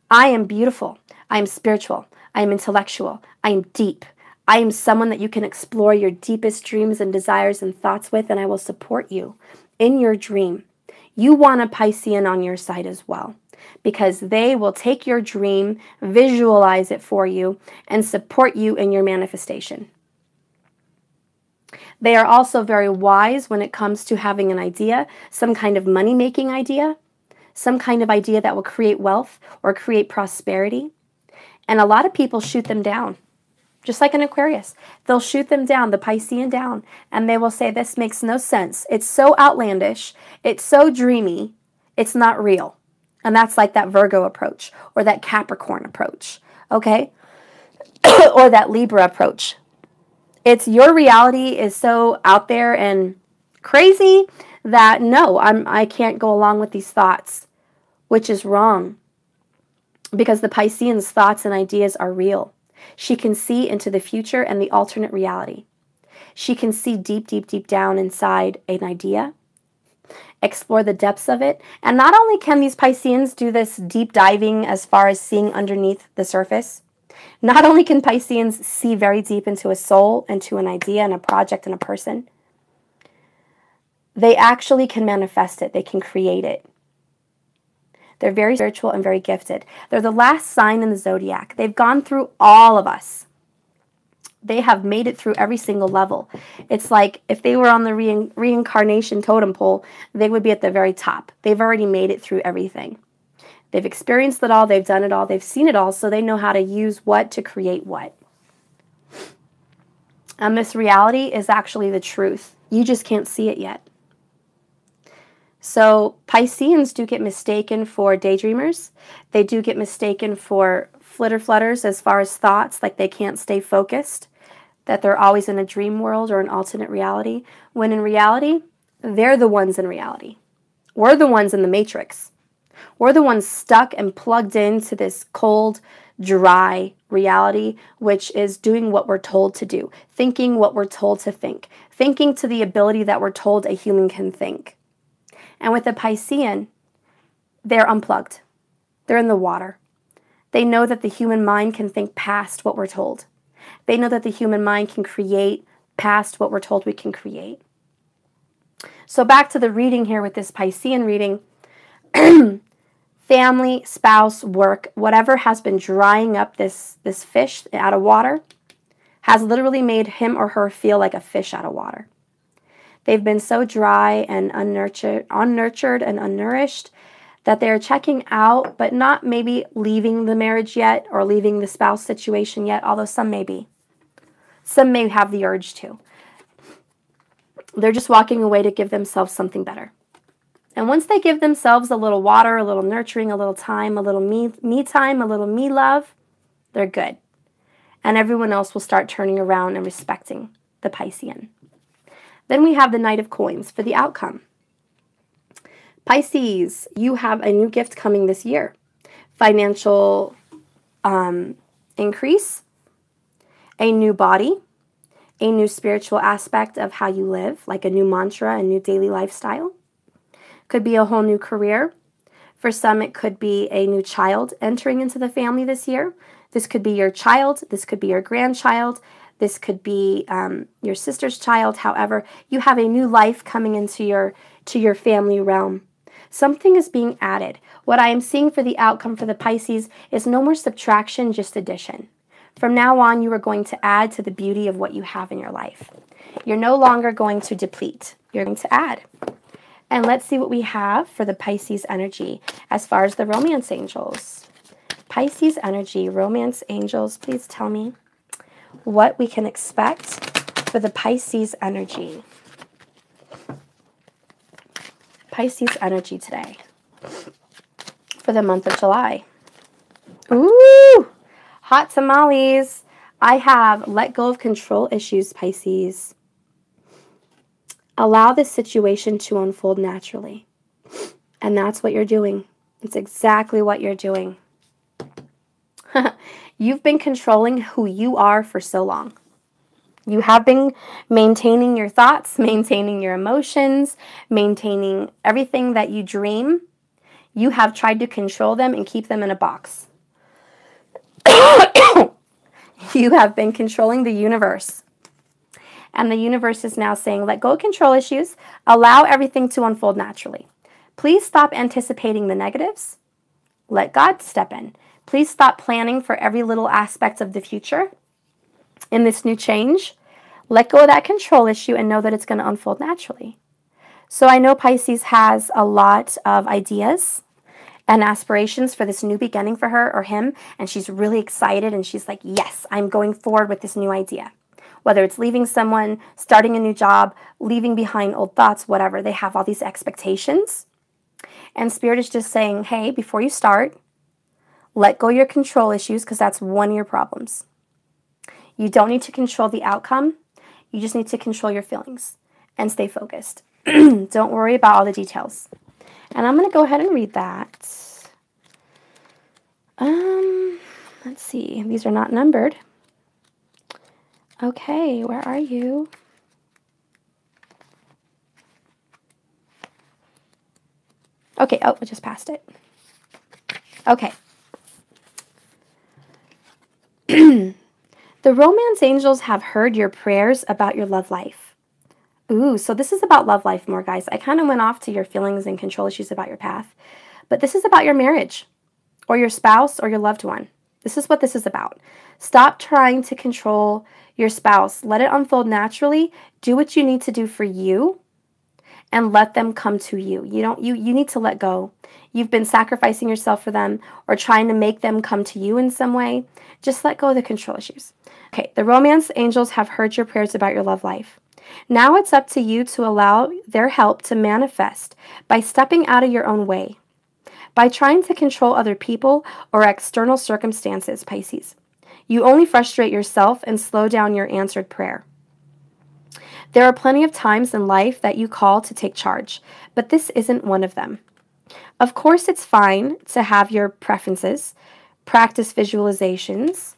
I am beautiful. I am spiritual. I am intellectual. I am deep. I am someone that you can explore your deepest dreams and desires and thoughts with, and I will support you in your dream. You want a Piscean on your side as well, because they will take your dream, visualize it for you, and support you in your manifestation. They are also very wise when it comes to having an idea, some kind of money-making idea, some kind of idea that will create wealth or create prosperity. And a lot of people shoot them down, just like an Aquarius. They'll shoot them down, the Piscean down, and they will say, this makes no sense. It's so outlandish. It's so dreamy. It's not real. And that's like that Virgo approach or that Capricorn approach, okay? Or that Libra approach. It's your reality is so out there and crazy that no, I can't go along with these thoughts, which is wrong, because the Piscean's thoughts and ideas are real. She can see into the future and the alternate reality. She can see deep, deep, deep down inside an idea, explore the depths of it. And not only can these Pisceans do this deep diving as far as seeing underneath the surface, not only can Pisceans see very deep into a soul, into an idea and a project and a person, they actually can manifest it. They can create it. They're very spiritual and very gifted. They're the last sign in the zodiac. They've gone through all of us. They have made it through every single level. It's like if they were on the reincarnation totem pole, they would be at the very top. They've already made it through everything. They've experienced it all. They've done it all. They've seen it all. So they know how to use what to create what. And this reality is actually the truth. You just can't see it yet. So Pisceans do get mistaken for daydreamers. They do get mistaken for flutters as far as thoughts, like they can't stay focused, that they're always in a dream world or an alternate reality, when in reality, they're the ones in reality. We're the ones in the matrix. We're the ones stuck and plugged into this cold, dry reality, which is doing what we're told to do, thinking what we're told to think, thinking to the ability that we're told a human can think. And with the Piscean, they're unplugged. They're in the water. They know that the human mind can think past what we're told. They know that the human mind can create past what we're told we can create. So back to the reading here with this Piscean reading, family, spouse, work, whatever has been drying up this fish out of water has literally made him or her feel like a fish out of water. They've been so dry and unnurtured and unnourished that they're checking out, but not maybe leaving the marriage yet or leaving the spouse situation yet, although some may be. Some may have the urge to. They're just walking away to give themselves something better. And once they give themselves a little water, a little nurturing, a little time, a little me time, a little me love, they're good. And everyone else will start turning around and respecting the Piscean. Then we have the Knight of Coins for the outcome. Pisces, you have a new gift coming this year. Financial increase, a new body, a new spiritual aspect of how you live, like a new mantra, a new daily lifestyle. Could be a whole new career. For some, it could be a new child entering into the family this year. This could be your child. This could be your grandchild. This could be your sister's child. However, you have a new life coming into your family realm. Something is being added. What I am seeing for the outcome for the Pisces is no more subtraction, just addition. From now on, you are going to add to the beauty of what you have in your life. You're no longer going to deplete. You're going to add. And let's see what we have for the Pisces energy as far as the romance angels. Pisces energy, romance angels, please tell me what we can expect for the Pisces energy. Pisces energy today for the month of July. Ooh, hot tamales. I have let go of control issues, Pisces. Allow this situation to unfold naturally. And that's what you're doing. It's exactly what you're doing. You've been controlling who you are for so long. You have been maintaining your thoughts, maintaining your emotions, maintaining everything that you dream. You have tried to control them and keep them in a box. You have been controlling the universe. And the universe is now saying, let go of control issues. Allow everything to unfold naturally. Please stop anticipating the negatives. Let God step in. Please stop planning for every little aspect of the future in this new change. Let go of that control issue and know that it's going to unfold naturally. So I know Pisces has a lot of ideas and aspirations for this new beginning for her or him, and she's really excited, and she's like, yes, I'm going forward with this new idea. Whether it's leaving someone, starting a new job, leaving behind old thoughts, whatever, they have all these expectations. And Spirit is just saying, hey, before you start, let go of your control issues, because that's one of your problems. You don't need to control the outcome. You just need to control your feelings and stay focused. Don't worry about all the details. And I'm going to go ahead and read that. Let's see. These are not numbered. Okay, where are you? Okay, oh, I just passed it. Okay. The romance angels have heard your prayers about your love life. Ooh, so this is about love life more, guys. I kind of went off to your feelings and control issues about your path. But this is about your marriage or your spouse or your loved one. This is what this is about. Stop trying to control your spouse. Let it unfold naturally. Do what you need to do for you and let them come to you. You need to let go. You've been sacrificing yourself for them or trying to make them come to you in some way. Just let go of the control issues. Okay, the romance angels have heard your prayers about your love life. Now it's up to you to allow their help to manifest by stepping out of your own way, by trying to control other people or external circumstances, Pisces. You only frustrate yourself and slow down your answered prayer. There are plenty of times in life that you call to take charge, but this isn't one of them. Of course, it's fine to have your preferences, practice visualizations,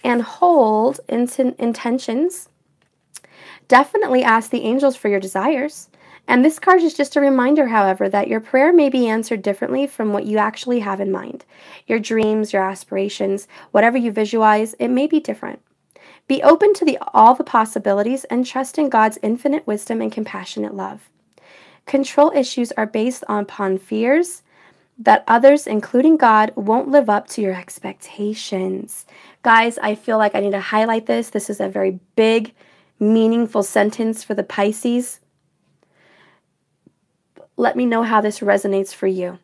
and hold intentions. Definitely ask the angels for your desires. And this card is just a reminder, however, that your prayer may be answered differently from what you actually have in mind. Your dreams, your aspirations, whatever you visualize, it may be different. Be open to all the possibilities and trust in God's infinite wisdom and compassionate love. Control issues are based upon fears that others, including God, won't live up to your expectations. Guys, I feel like I need to highlight this. This is a very big, meaningful sentence for the Pisces. Let me know how this resonates for you.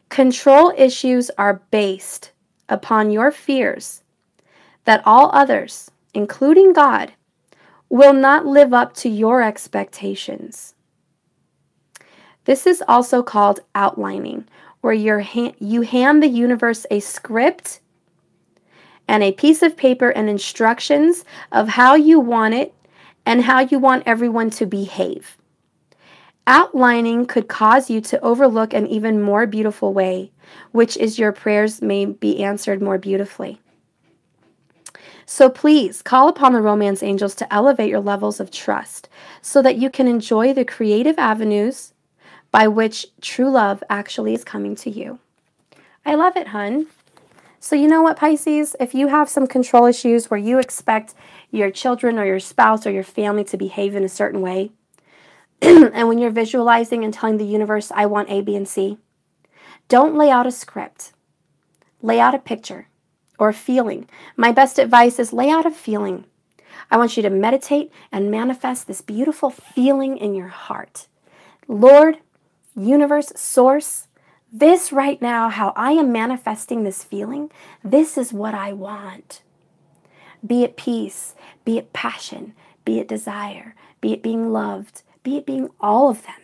Control issues are based upon your fears that all others, including God, will not live up to your expectations. This is also called outlining, where you hand the universe a script and a piece of paper and instructions of how you want it and how you want everyone to behave. Outlining could cause you to overlook an even more beautiful way, which is your prayers may be answered more beautifully. So please call upon the romance angels to elevate your levels of trust so that you can enjoy the creative avenues by which true love actually is coming to you. I love it, hun. So you know what, Pisces? If you have some control issues where you expect your children or your spouse or your family to behave in a certain way, and when you're visualizing and telling the universe, I want A, B, and C, don't lay out a script. Lay out a picture or a feeling. My best advice is lay out a feeling. I want you to meditate and manifest this beautiful feeling in your heart. Lord, universe, source, this right now, how I am manifesting this feeling, this is what I want. Be it peace, be it passion, be it desire, be it being loved, be it being all of them.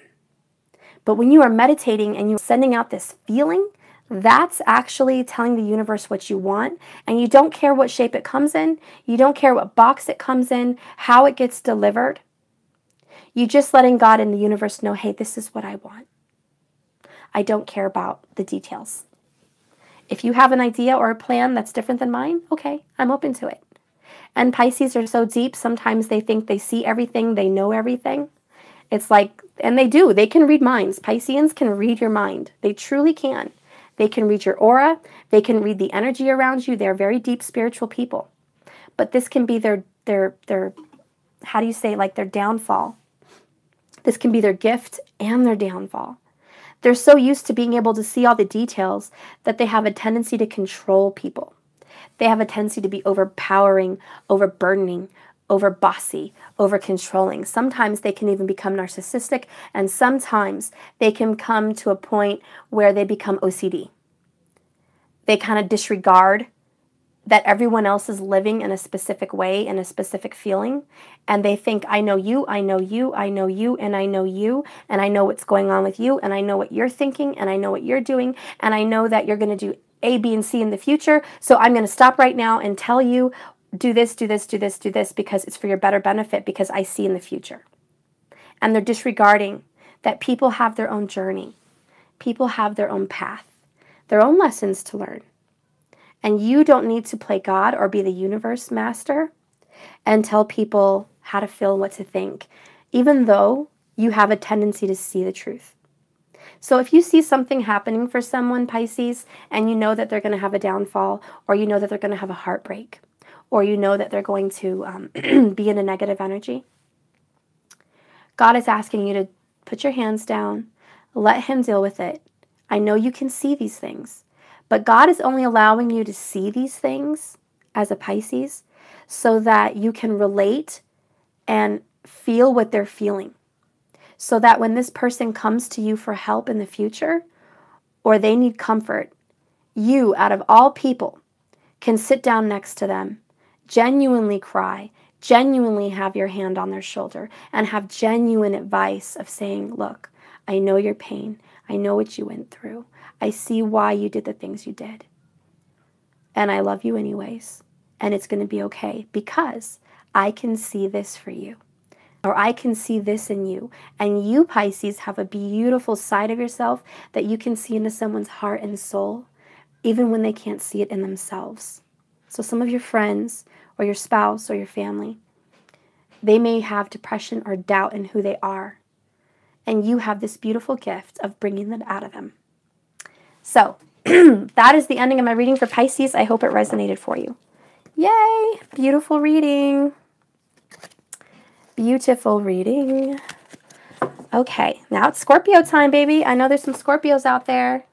But when you are meditating and you're sending out this feeling, that's actually telling the universe what you want, and you don't care what shape it comes in, you don't care what box it comes in, how it gets delivered. You just letting God and the universe know, hey, this is what I want. I don't care about the details. If you have an idea or a plan that's different than mine, okay, I'm open to it. And Pisces are so deep, sometimes they think they see everything, they know everything. It's like, and they do, they can read minds. Pisceans can read your mind. They truly can. They can read your aura. They can read the energy around you. They're very deep spiritual people. But this can be their how do you say, like their downfall. This can be their gift and their downfall. They're so used to being able to see all the details that they have a tendency to control people. They have a tendency to be overpowering, overburdening, over bossy, over controlling. Sometimes they can even become narcissistic, and sometimes they can come to a point where they become OCD. They kind of disregard that everyone else is living in a specific way, in a specific feeling, and they think, I know you, I know you, I know you, and I know you, and I know what's going on with you, and I know what you're thinking, and I know what you're doing, and I know that you're going to do A, B, and C in the future, so I'm going to stop right now and tell you, do this, do this, do this, do this, because it's for your better benefit, because I see in the future. And they're disregarding that people have their own journey. People have their own path, their own lessons to learn. And you don't need to play God or be the universe master and tell people how to feel and what to think, even though you have a tendency to see the truth. So if you see something happening for someone, Pisces, and you know that they're going to have a downfall, or you know that they're going to have a heartbreak, or you know that they're going to be in a negative energy, God is asking you to put your hands down, let Him deal with it. I know you can see these things, but God is only allowing you to see these things as a Pisces so that you can relate and feel what they're feeling. So that when this person comes to you for help in the future, or they need comfort, you, out of all people, can sit down next to them, genuinely cry, genuinely have your hand on their shoulder, and have genuine advice of saying, look, I know your pain. I know what you went through. I see why you did the things you did. And I love you anyways. And it's going to be okay because I can see this for you. Or I can see this in you. And you, Pisces, have a beautiful side of yourself that you can see into someone's heart and soul, even when they can't see it in themselves. So some of your friends or your spouse or your family, they may have depression or doubt in who they are. And you have this beautiful gift of bringing that out of them. So that is the ending of my reading for Pisces. I hope it resonated for you. Yay! Beautiful reading. Beautiful reading. Okay, now it's Scorpio time, baby. I know there's some Scorpios out there.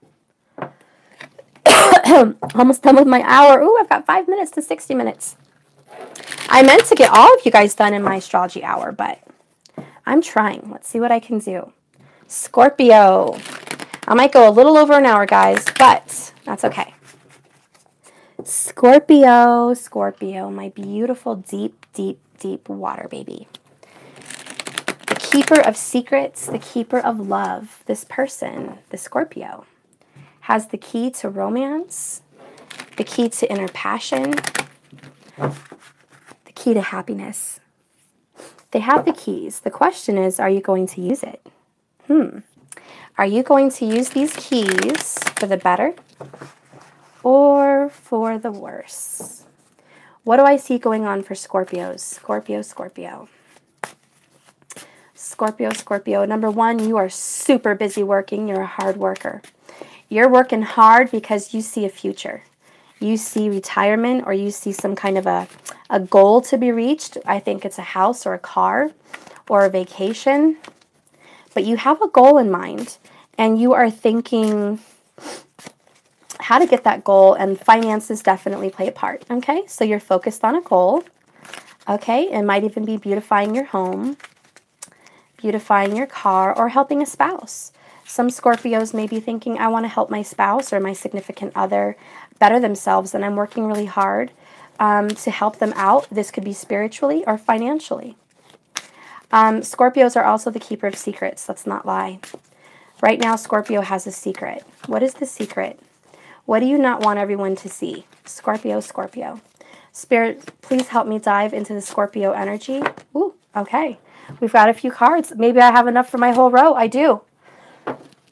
Almost done with my hour. Ooh, I've got 5 minutes to 60 minutes. I meant to get all of you guys done in my astrology hour, but I'm trying. Let's see what I can do. Scorpio. I might go a little over an hour, guys, but that's okay. Scorpio, Scorpio, my beautiful, deep, deep, deep water baby. The keeper of secrets, the keeper of love. This person, the Scorpio, has the key to romance, the key to inner passion, the key to happiness. They have the keys. The question is, are you going to use it? Are you going to use these keys for the better or for the worse? What do I see going on for Scorpios? Scorpio, Scorpio. Scorpio, Scorpio. Number one, you are super busy working. You're a hard worker. You're working hard because you see a future. You see retirement, or you see some kind of a goal to be reached. I think it's a house or a car or a vacation. But you have a goal in mind, and you are thinking how to get that goal, and finances definitely play a part, okay? So you're focused on a goal, okay? It might even be beautifying your home, beautifying your car, or helping a spouse. Some Scorpios may be thinking, I want to help my spouse or my significant other better themselves, and I'm working really hard to help them out. This could be spiritually or financially. Scorpios are also the keeper of secrets. Let's not lie. Right now, Scorpio has a secret. What is the secret? What do you not want everyone to see? Scorpio, Scorpio. Spirit, please help me dive into the Scorpio energy. Ooh, okay. We've got a few cards. Maybe I have enough for my whole row. I do.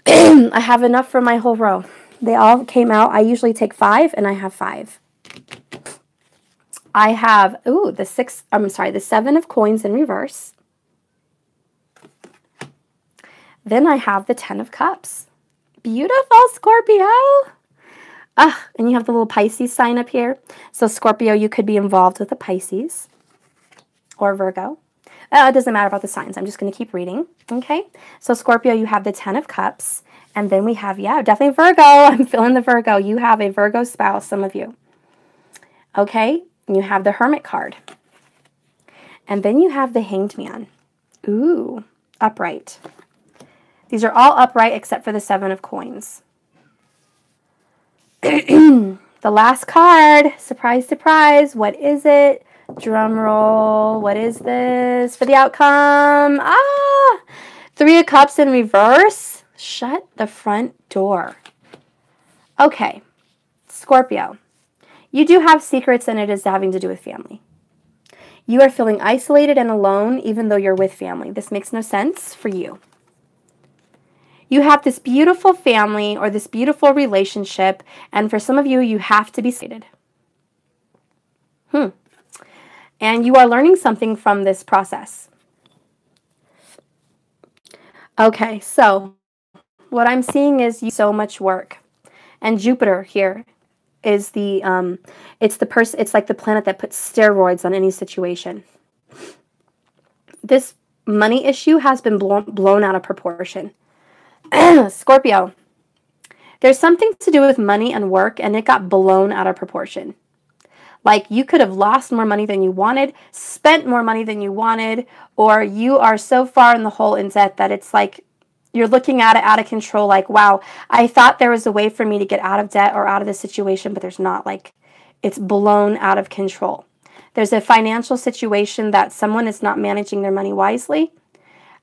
I have enough for my whole row. They all came out. I usually take 5, and I have 5. I have, the 7 of coins in reverse. Then I have the 10 of cups. Beautiful, Scorpio. And you have the little Pisces sign up here. So Scorpio, you could be involved with a Pisces or Virgo. It doesn't matter about the signs. I'm just going to keep reading. Okay. So Scorpio, you have the 10 of cups. And then we have, yeah, definitely Virgo. I'm feeling the Virgo. You have a Virgo spouse, some of you. Okay. And you have the Hermit card. And then you have the Hanged Man. Ooh, upright. These are all upright except for the 7 of coins. The last card, surprise, surprise, what is it? Drum roll, what is this for the outcome? 3 of cups in reverse. Shut the front door. Okay, Scorpio, you do have secrets, and it is having to do with family. You are feeling isolated and alone even though you're with family. This makes no sense for you. You have this beautiful family or this beautiful relationship, and for some of you, you have to be sated. And you are learning something from this process. Okay, so what I'm seeing is you so much work. And Jupiter here is the it's like the planet that puts steroids on any situation. This money issue has been blown out of proportion. Scorpio, there's something to do with money and work, and it got blown out of proportion. Like, you could have lost more money than you wanted, spent more money than you wanted, or you are so far in the hole in debt that it's like you're looking at it out of control, like, wow, I thought there was a way for me to get out of debt or out of this situation, but there's not. Like, it's blown out of control. There's a financial situation that someone is not managing their money wisely,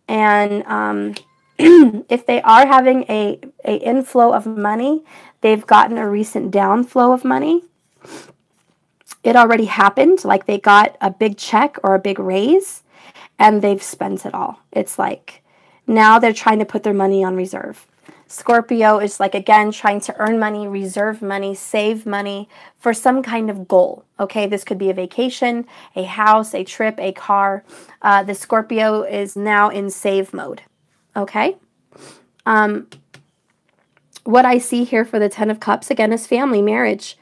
and if they are having a inflow of money, they've gotten a recent downflow of money. It already happened, like they got a big check or a big raise, and they've spent it all. It's like now they're trying to put their money on reserve. Scorpio is like, again, trying to earn money, reserve money, save money for some kind of goal. Okay, this could be a vacation, a house, a trip, a car. The Scorpio is now in save mode. Okay. What I see here for the 10 of Cups, again, is family, marriage.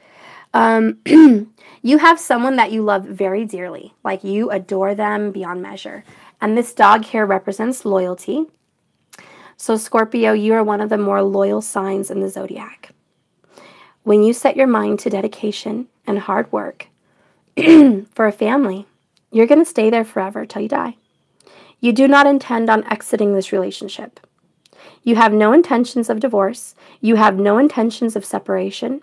You have someone that you love very dearly. Like, you adore them beyond measure. And this dog here represents loyalty. So Scorpio, you are one of the more loyal signs in the zodiac. When you set your mind to dedication and hard work for a family, you're going to stay there forever till you die. You do not intend on exiting this relationship. You have no intentions of divorce. You have no intentions of separation.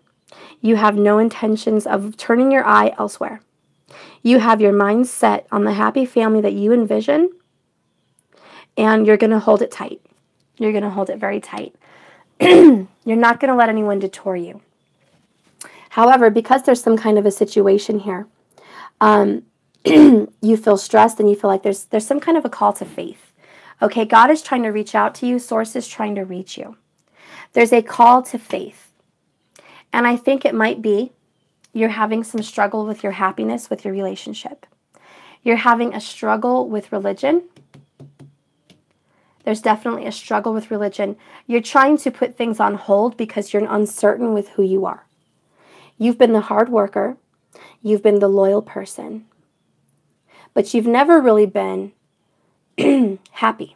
You have no intentions of turning your eye elsewhere. You have your mind set on the happy family that you envision, and you're going to hold it tight. You're going to hold it very tight. You're not going to let anyone detour you. However, because there's some kind of a situation here, you feel stressed and you feel like there's some kind of a call to faith. Okay, God is trying to reach out to you. Source is trying to reach you. There's a call to faith. And I think it might be You're having some struggle with your happiness, with your relationship. You're having a struggle with religion. There's definitely a struggle with religion. You're trying to put things on hold because you're uncertain with who you are. You've been the hard worker. You've been the loyal person. But you've never really been happy.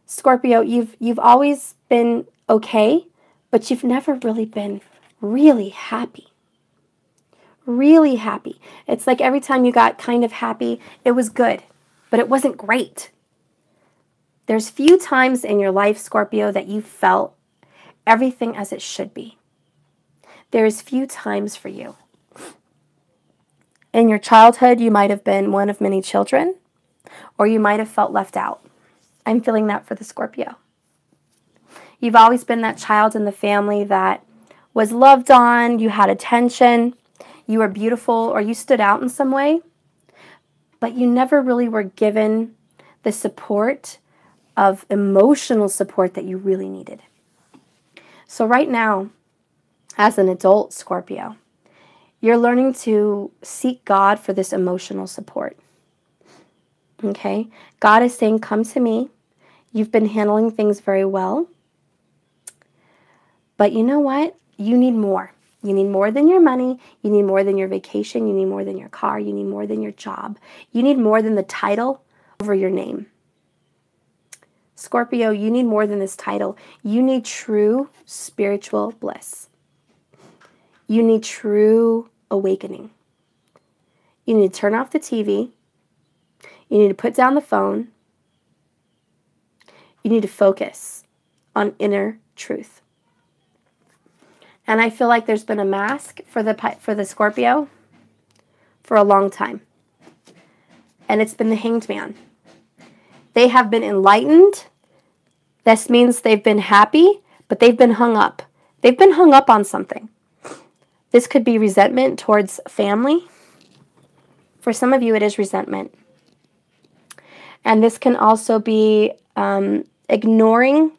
Scorpio, you've always been okay, but you've never really been really happy. Really happy. It's like every time you got kind of happy, it was good, but it wasn't great. There's few times in your life, Scorpio, that you felt everything as it should be. There is few times for you. In your childhood, you might have been one of many children, or you might have felt left out. I'm feeling that for the Scorpio. You've always been that child in the family that was loved on, you had attention, you were beautiful, or you stood out in some way, but you never really were given the support of emotional support that you really needed. So right now, as an adult Scorpio, you're learning to seek God for this emotional support. Okay? God is saying, come to me. You've been handling things very well. But you know what? You need more. You need more than your money. You need more than your vacation. You need more than your car. You need more than your job. You need more than the title over your name. Scorpio, you need more than this title. You need true spiritual bliss. You need true awakening. You need to turn off the TV. You need to put down the phone. You need to focus on inner truth. And I feel like there's been a mask for the Scorpio for a long time. And it's been the Hanged Man. They have been enlightened. This means they've been happy, but they've been hung up. They've been hung up on something. This could be resentment towards family. For some of you, it is resentment. And this can also be ignoring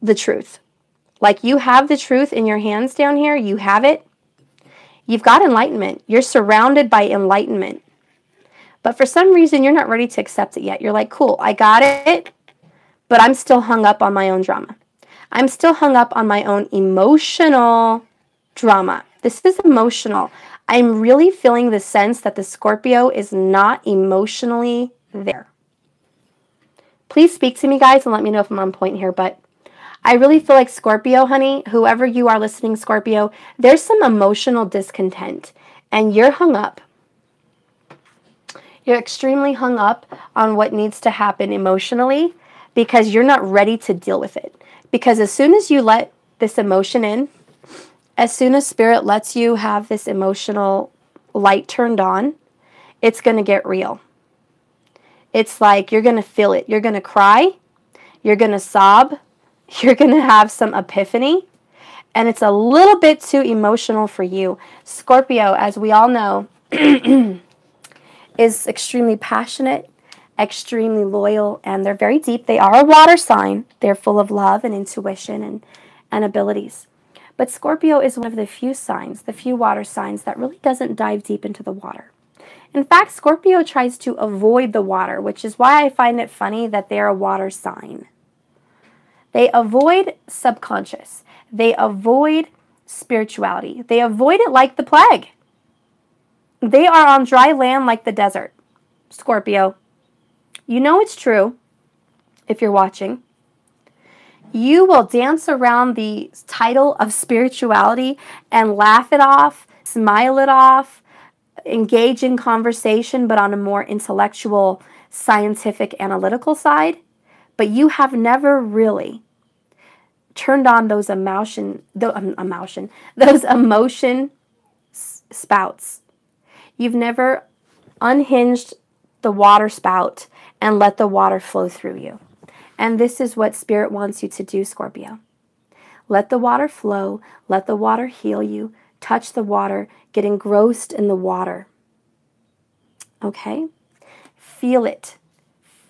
the truth. Like you have the truth in your hands down here. You have it. You've got enlightenment. You're surrounded by enlightenment. But for some reason, you're not ready to accept it yet. You're like, cool, I got it, but I'm still hung up on my own drama. I'm still hung up on my own emotional drama. This is emotional. I'm really feeling the sense that the Scorpio is not emotionally there. Please speak to me, guys, and let me know if I'm on point here, but I really feel like Scorpio, honey, whoever you are listening, Scorpio, there's some emotional discontent, and you're hung up. You're extremely hung up on what needs to happen emotionally because you're not ready to deal with it. Because as soon as you let this emotion in, as soon as Spirit lets you have this emotional light turned on, it's going to get real. It's like you're going to feel it. You're going to cry. You're going to sob. You're going to have some epiphany. And it's a little bit too emotional for you. Scorpio, as we all know, is extremely passionate, extremely loyal, and they're very deep. They are a water sign. They're full of love and intuition and abilities. But Scorpio is one of the few signs, the few water signs that really doesn't dive deep into the water. In fact, Scorpio tries to avoid the water, which is why I find it funny that they're a water sign. They avoid subconscious. They avoid spirituality. They avoid it like the plague. They are on dry land like the desert. Scorpio, you know it's true if you're watching. You will dance around the title of spirituality and laugh it off, smile it off, engage in conversation, but on a more intellectual, scientific, analytical side. But you have never really turned on those emotion spouts. You've never unhinged the water spout and let the water flow through you. And this is what Spirit wants you to do, Scorpio. Let the water flow. Let the water heal you. Touch the water. Get engrossed in the water. Okay? Feel it.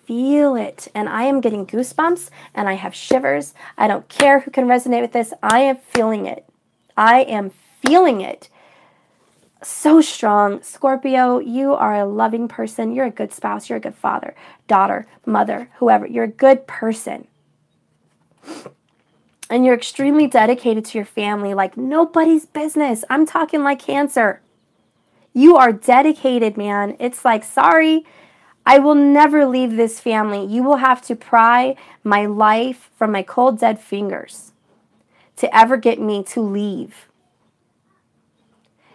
Feel it. And I am getting goosebumps and I have shivers. I don't care who can resonate with this. I am feeling it. I am feeling it so strong. Scorpio, you are a loving person. You're a good spouse. You're a good father, daughter, mother, whoever. You're a good person. And you're extremely dedicated to your family like nobody's business. I'm talking like Cancer. You are dedicated, man. It's like, sorry, I will never leave this family. You will have to pry my life from my cold, dead fingers to ever get me to leave.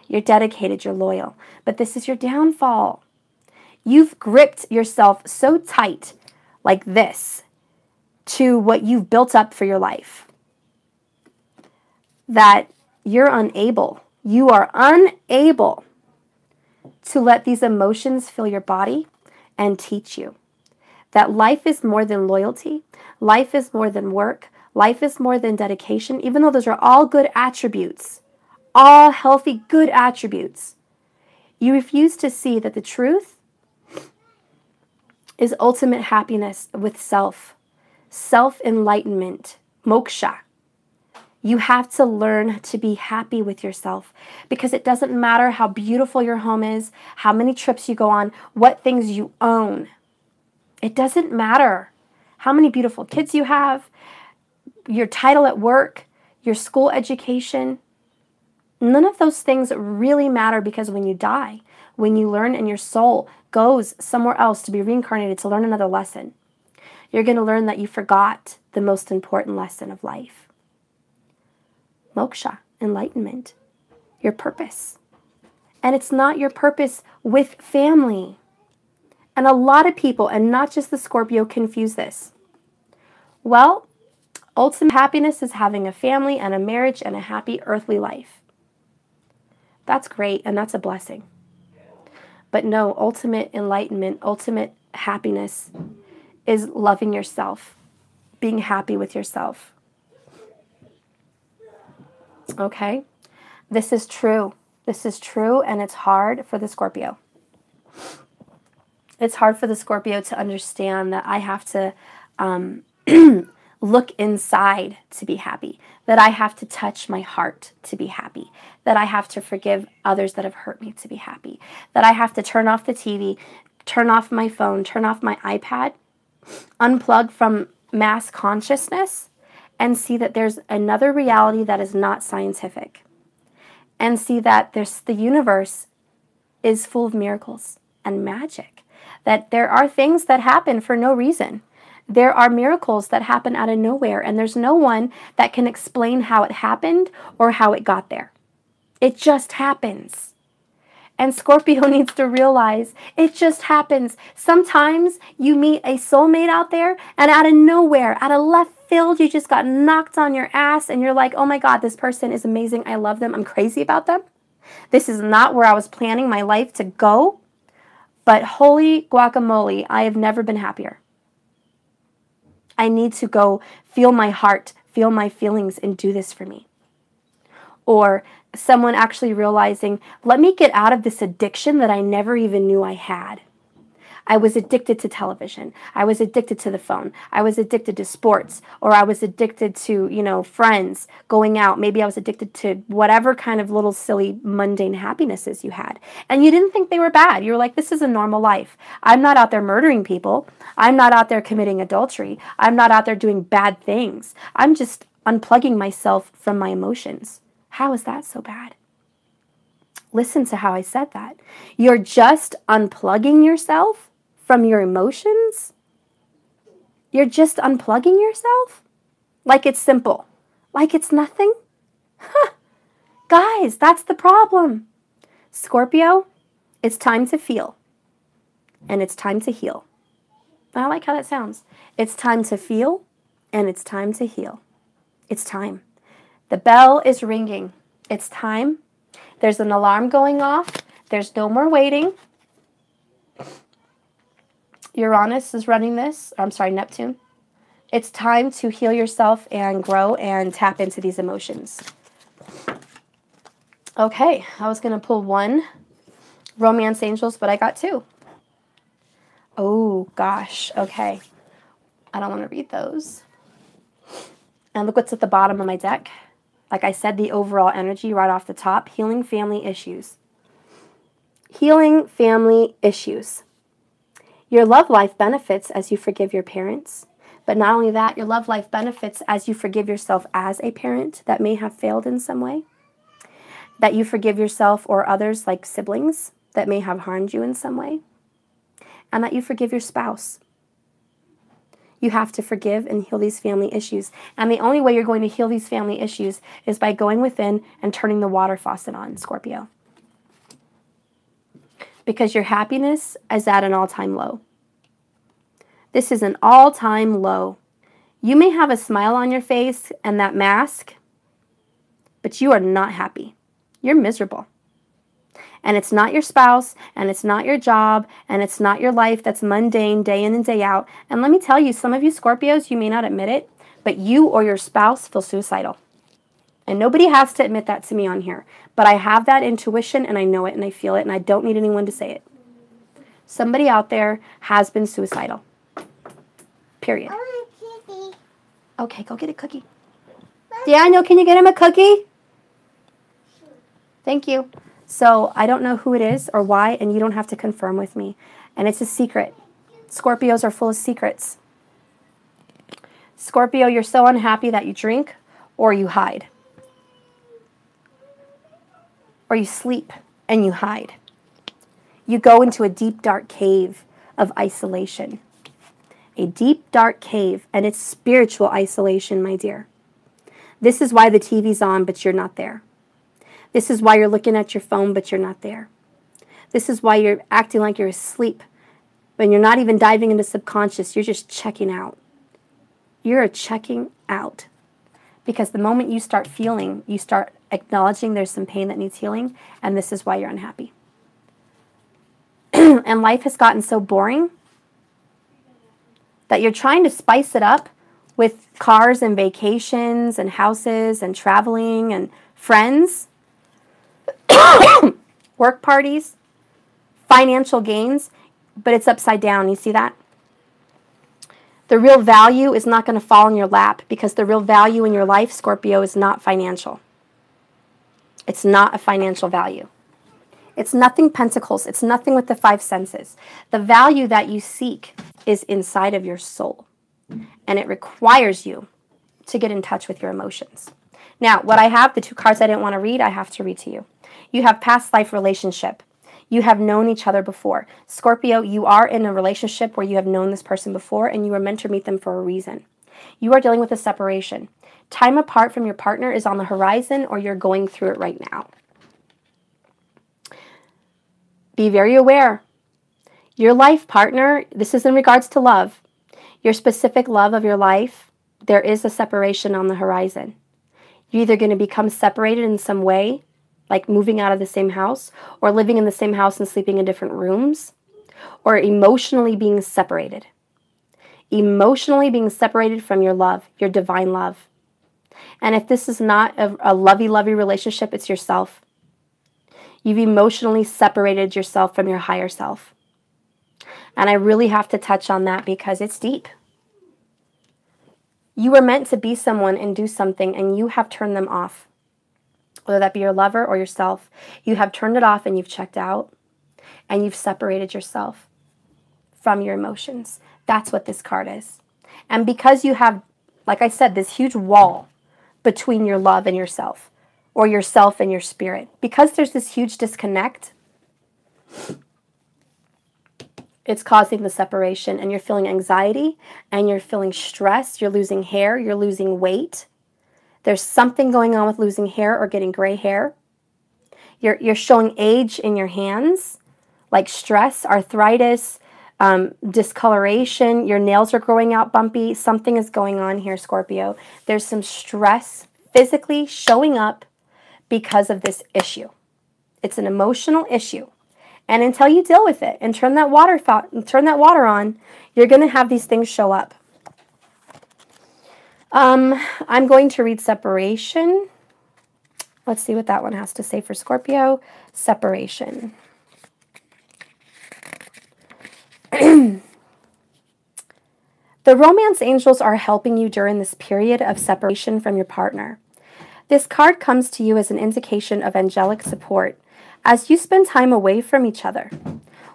You're dedicated, you're loyal. But this is your downfall. You've gripped yourself so tight like this to what you've built up for your life that you're unable. You are unable to let these emotions fill your body and teach you that life is more than loyalty. Life is more than work. Life is more than dedication, even though those are all good attributes, all healthy, good attributes. You refuse to see that the truth is ultimate happiness with self, self-enlightenment, moksha. You have to learn to be happy with yourself because it doesn't matter how beautiful your home is, how many trips you go on, what things you own. It doesn't matter how many beautiful kids you have, your title at work, your school education. None of those things really matter because when you die, when you learn and your soul goes somewhere else to be reincarnated to learn another lesson, you're going to learn that you forgot the most important lesson of life. Moksha, enlightenment, your purpose. And it's not your purpose with family. And a lot of people, and not just the Scorpio, confuse this. Well, ultimate happiness is having a family and a marriage and a happy earthly life. That's great, and that's a blessing. But no, ultimate enlightenment, ultimate happiness is loving yourself, being happy with yourself. Okay? This is true. This is true, and it's hard for the Scorpio. It's hard for the Scorpio to understand that I have to look inside to be happy, that I have to touch my heart to be happy, that I have to forgive others that have hurt me to be happy, that I have to turn off the TV, turn off my phone, turn off my iPad, unplug from mass consciousness, and see that there's another reality that is not scientific, and see that the universe is full of miracles and magic, that there are things that happen for no reason. There are miracles that happen out of nowhere, and there's no one that can explain how it happened or how it got there. It just happens. And Scorpio needs to realize it just happens. Sometimes you meet a soulmate out there, and out of nowhere, out of left field, you just got knocked on your ass, and you're like, oh my God, this person is amazing. I love them. I'm crazy about them. This is not where I was planning my life to go, but holy guacamole, I have never been happier. I need to go feel my heart, feel my feelings, and do this for me. Or someone actually realizing, let me get out of this addiction that I never even knew I had. I was addicted to television. I was addicted to the phone. I was addicted to sports, or I was addicted to, friends, going out. Maybe I was addicted to whatever kind of little silly mundane happinesses you had. And you didn't think they were bad. You were like, this is a normal life. I'm not out there murdering people. I'm not out there committing adultery. I'm not out there doing bad things. I'm just unplugging myself from my emotions. How is that so bad? Listen to how I said that. You're just unplugging yourself from your emotions? You're just unplugging yourself? Like it's simple. Like it's nothing? Huh. Guys, that's the problem. Scorpio, it's time to feel. And it's time to heal. I like how that sounds. It's time to feel, and it's time to heal. It's time. The bell is ringing. It's time. There's an alarm going off. There's no more waiting. Uranus is running this. I'm sorry, Neptune. It's time to heal yourself and grow and tap into these emotions. Okay, I was going to pull one romance angels, but I got two. Oh, gosh. Okay. I don't want to read those. And look what's at the bottom of my deck. Like I said, the overall energy right off the top, healing family issues. Healing family issues. Your love life benefits as you forgive your parents. But not only that, your love life benefits as you forgive yourself as a parent that may have failed in some way. That you forgive yourself or others like siblings that may have harmed you in some way. And that you forgive your spouse. You have to forgive and heal these family issues. And the only way you're going to heal these family issues is by going within and turning the water faucet on, Scorpio. Because your happiness is at an all-time low. This is an all-time low. You may have a smile on your face and that mask, but you are not happy. You're miserable. And it's not your spouse, and it's not your job, and it's not your life that's mundane day in and day out. And let me tell you, some of you Scorpios, you may not admit it, but you or your spouse feel suicidal. And nobody has to admit that to me on here. But I have that intuition, and I know it, and I feel it, and I don't need anyone to say it. Somebody out there has been suicidal. Period. I want a cookie. Okay, go get a cookie. Daniel, can you get him a cookie? Thank you. So I don't know who it is or why, and you don't have to confirm with me. And it's a secret. Scorpios are full of secrets. Scorpio, you're so unhappy that you drink or you hide. Or you sleep and you hide. You go into a deep, dark cave of isolation. A deep, dark cave, and it's spiritual isolation, my dear. This is why the TV's on, but you're not there. This is why you're looking at your phone, but you're not there. This is why you're acting like you're asleep. When you're not even diving into subconscious, you're just checking out. You're checking out. Because the moment you start feeling, you start acknowledging there's some pain that needs healing, and this is why you're unhappy. And life has gotten so boring that you're trying to spice it up with cars and vacations and houses and traveling and friends. Work parties, financial gains, but it's upside down. You see that? The real value is not going to fall in your lap because the real value in your life, Scorpio, is not financial. It's not a financial value. It's nothing pentacles. It's nothing with the five senses. The value that you seek is inside of your soul, and it requires you to get in touch with your emotions. Now, what I have, the two cards I didn't want to read, I have to read to you. You have past life relationship. You have known each other before. Scorpio, you are in a relationship where you have known this person before and you were meant to meet them for a reason. You are dealing with a separation. Time apart from your partner is on the horizon or you're going through it right now. Be very aware. Your life partner, this is in regards to love, your specific love of your life, there is a separation on the horizon. You're either going to become separated in some way, like moving out of the same house, or living in the same house and sleeping in different rooms, or emotionally being separated. Emotionally being separated from your love, your divine love. And if this is not a lovey-lovey relationship, it's yourself. You've emotionally separated yourself from your higher self. And I really have to touch on that because it's deep. You were meant to be someone and do something, and you have turned them off. Whether that be your lover or yourself, you have turned it off and you've checked out, and you've separated yourself from your emotions. That's what this card is. And because you have, like I said, this huge wall between your love and yourself, or yourself and your spirit, because there's this huge disconnect, it's causing the separation, and you're feeling anxiety, and you're feeling stress, you're losing hair, you're losing weight. There's something going on with losing hair or getting gray hair. You're showing age in your hands, like stress, arthritis, discoloration. Your nails are growing out bumpy. Something is going on here, Scorpio. There's some stress physically showing up because of this issue. It's an emotional issue. And until you deal with it and turn that water on, you're going to have these things show up. I'm going to read separation. Let's see what that one has to say for Scorpio. Separation. The romance angels are helping you during this period of separation from your partner. This card comes to you as an indication of angelic support as you spend time away from each other.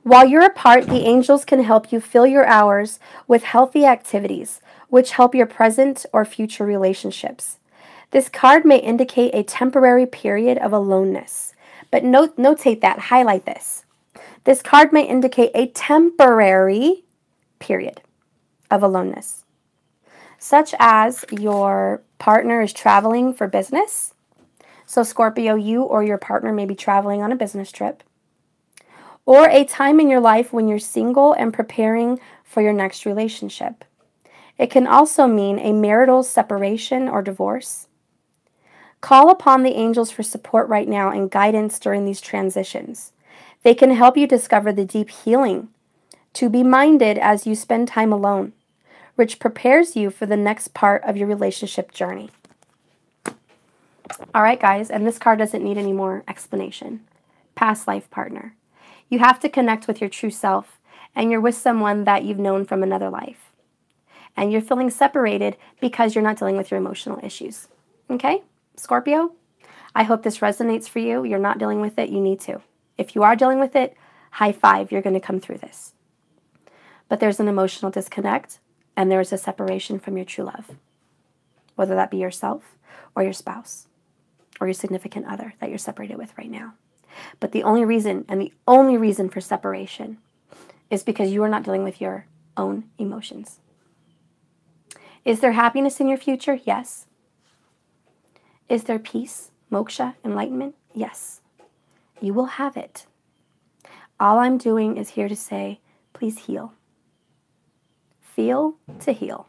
While you're apart, the angels can help you fill your hours with healthy activities, which help your present or future relationships. This card may indicate a temporary period of aloneness. But notate that, highlight this. This card may indicate a temporary period of aloneness, such as your partner is traveling for business. So Scorpio, you or your partner may be traveling on a business trip. Or a time in your life when you're single and preparing for your next relationship. It can also mean a marital separation or divorce. Call upon the angels for support right now and guidance during these transitions. They can help you discover the deep healing to be minded as you spend time alone, which prepares you for the next part of your relationship journey. All right, guys, and this card doesn't need any more explanation. Past life partner. You have to connect with your true self, and you're with someone that you've known from another life. And you're feeling separated because you're not dealing with your emotional issues. Okay, Scorpio? I hope this resonates for you. You're not dealing with it. You need to. If you are dealing with it, high five. You're going to come through this. But there's an emotional disconnect, and there's a separation from your true love, whether that be yourself or your spouse or your significant other that you're separated with right now. But the only reason, and the only reason for separation, is because you are not dealing with your own emotions. Is there happiness in your future? Yes. Is there peace, moksha, enlightenment? Yes. You will have it. All I'm doing is here to say, please heal. Feel to heal.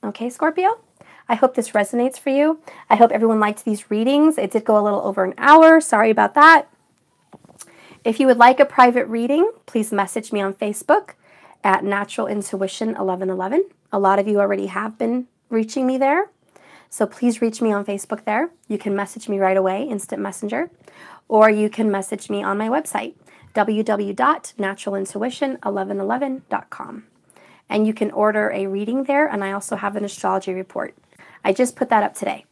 Okay, Scorpio? I hope this resonates for you. I hope everyone liked these readings. It did go a little over an hour. Sorry about that. If you would like a private reading, please message me on Facebook at Natural Intuition 1111. A lot of you already have been reaching me there. So please reach me on Facebook there. You can message me right away, instant messenger, or you can message me on my website, www.naturalintuition1111.com. And you can order a reading there, and I also have an astrology report. I just put that up today.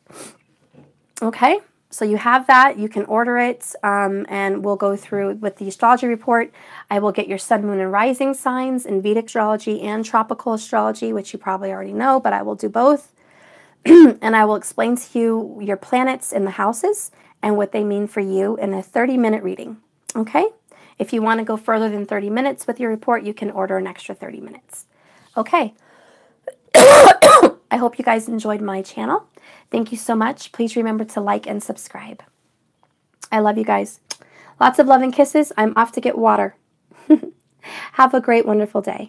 Okay, so you have that. You can order it, and we'll go through with the astrology report. I will get your sun, moon, and rising signs in Vedic astrology and tropical astrology, which you probably already know, but I will do both. And I will explain to you your planets in the houses and what they mean for you in a 30-minute reading. Okay? If you want to go further than 30 minutes with your report, you can order an extra 30 minutes. Okay. I hope you guys enjoyed my channel. Thank you so much. Please remember to like and subscribe. I love you guys. Lots of love and kisses. I'm off to get water. Have a great, wonderful day.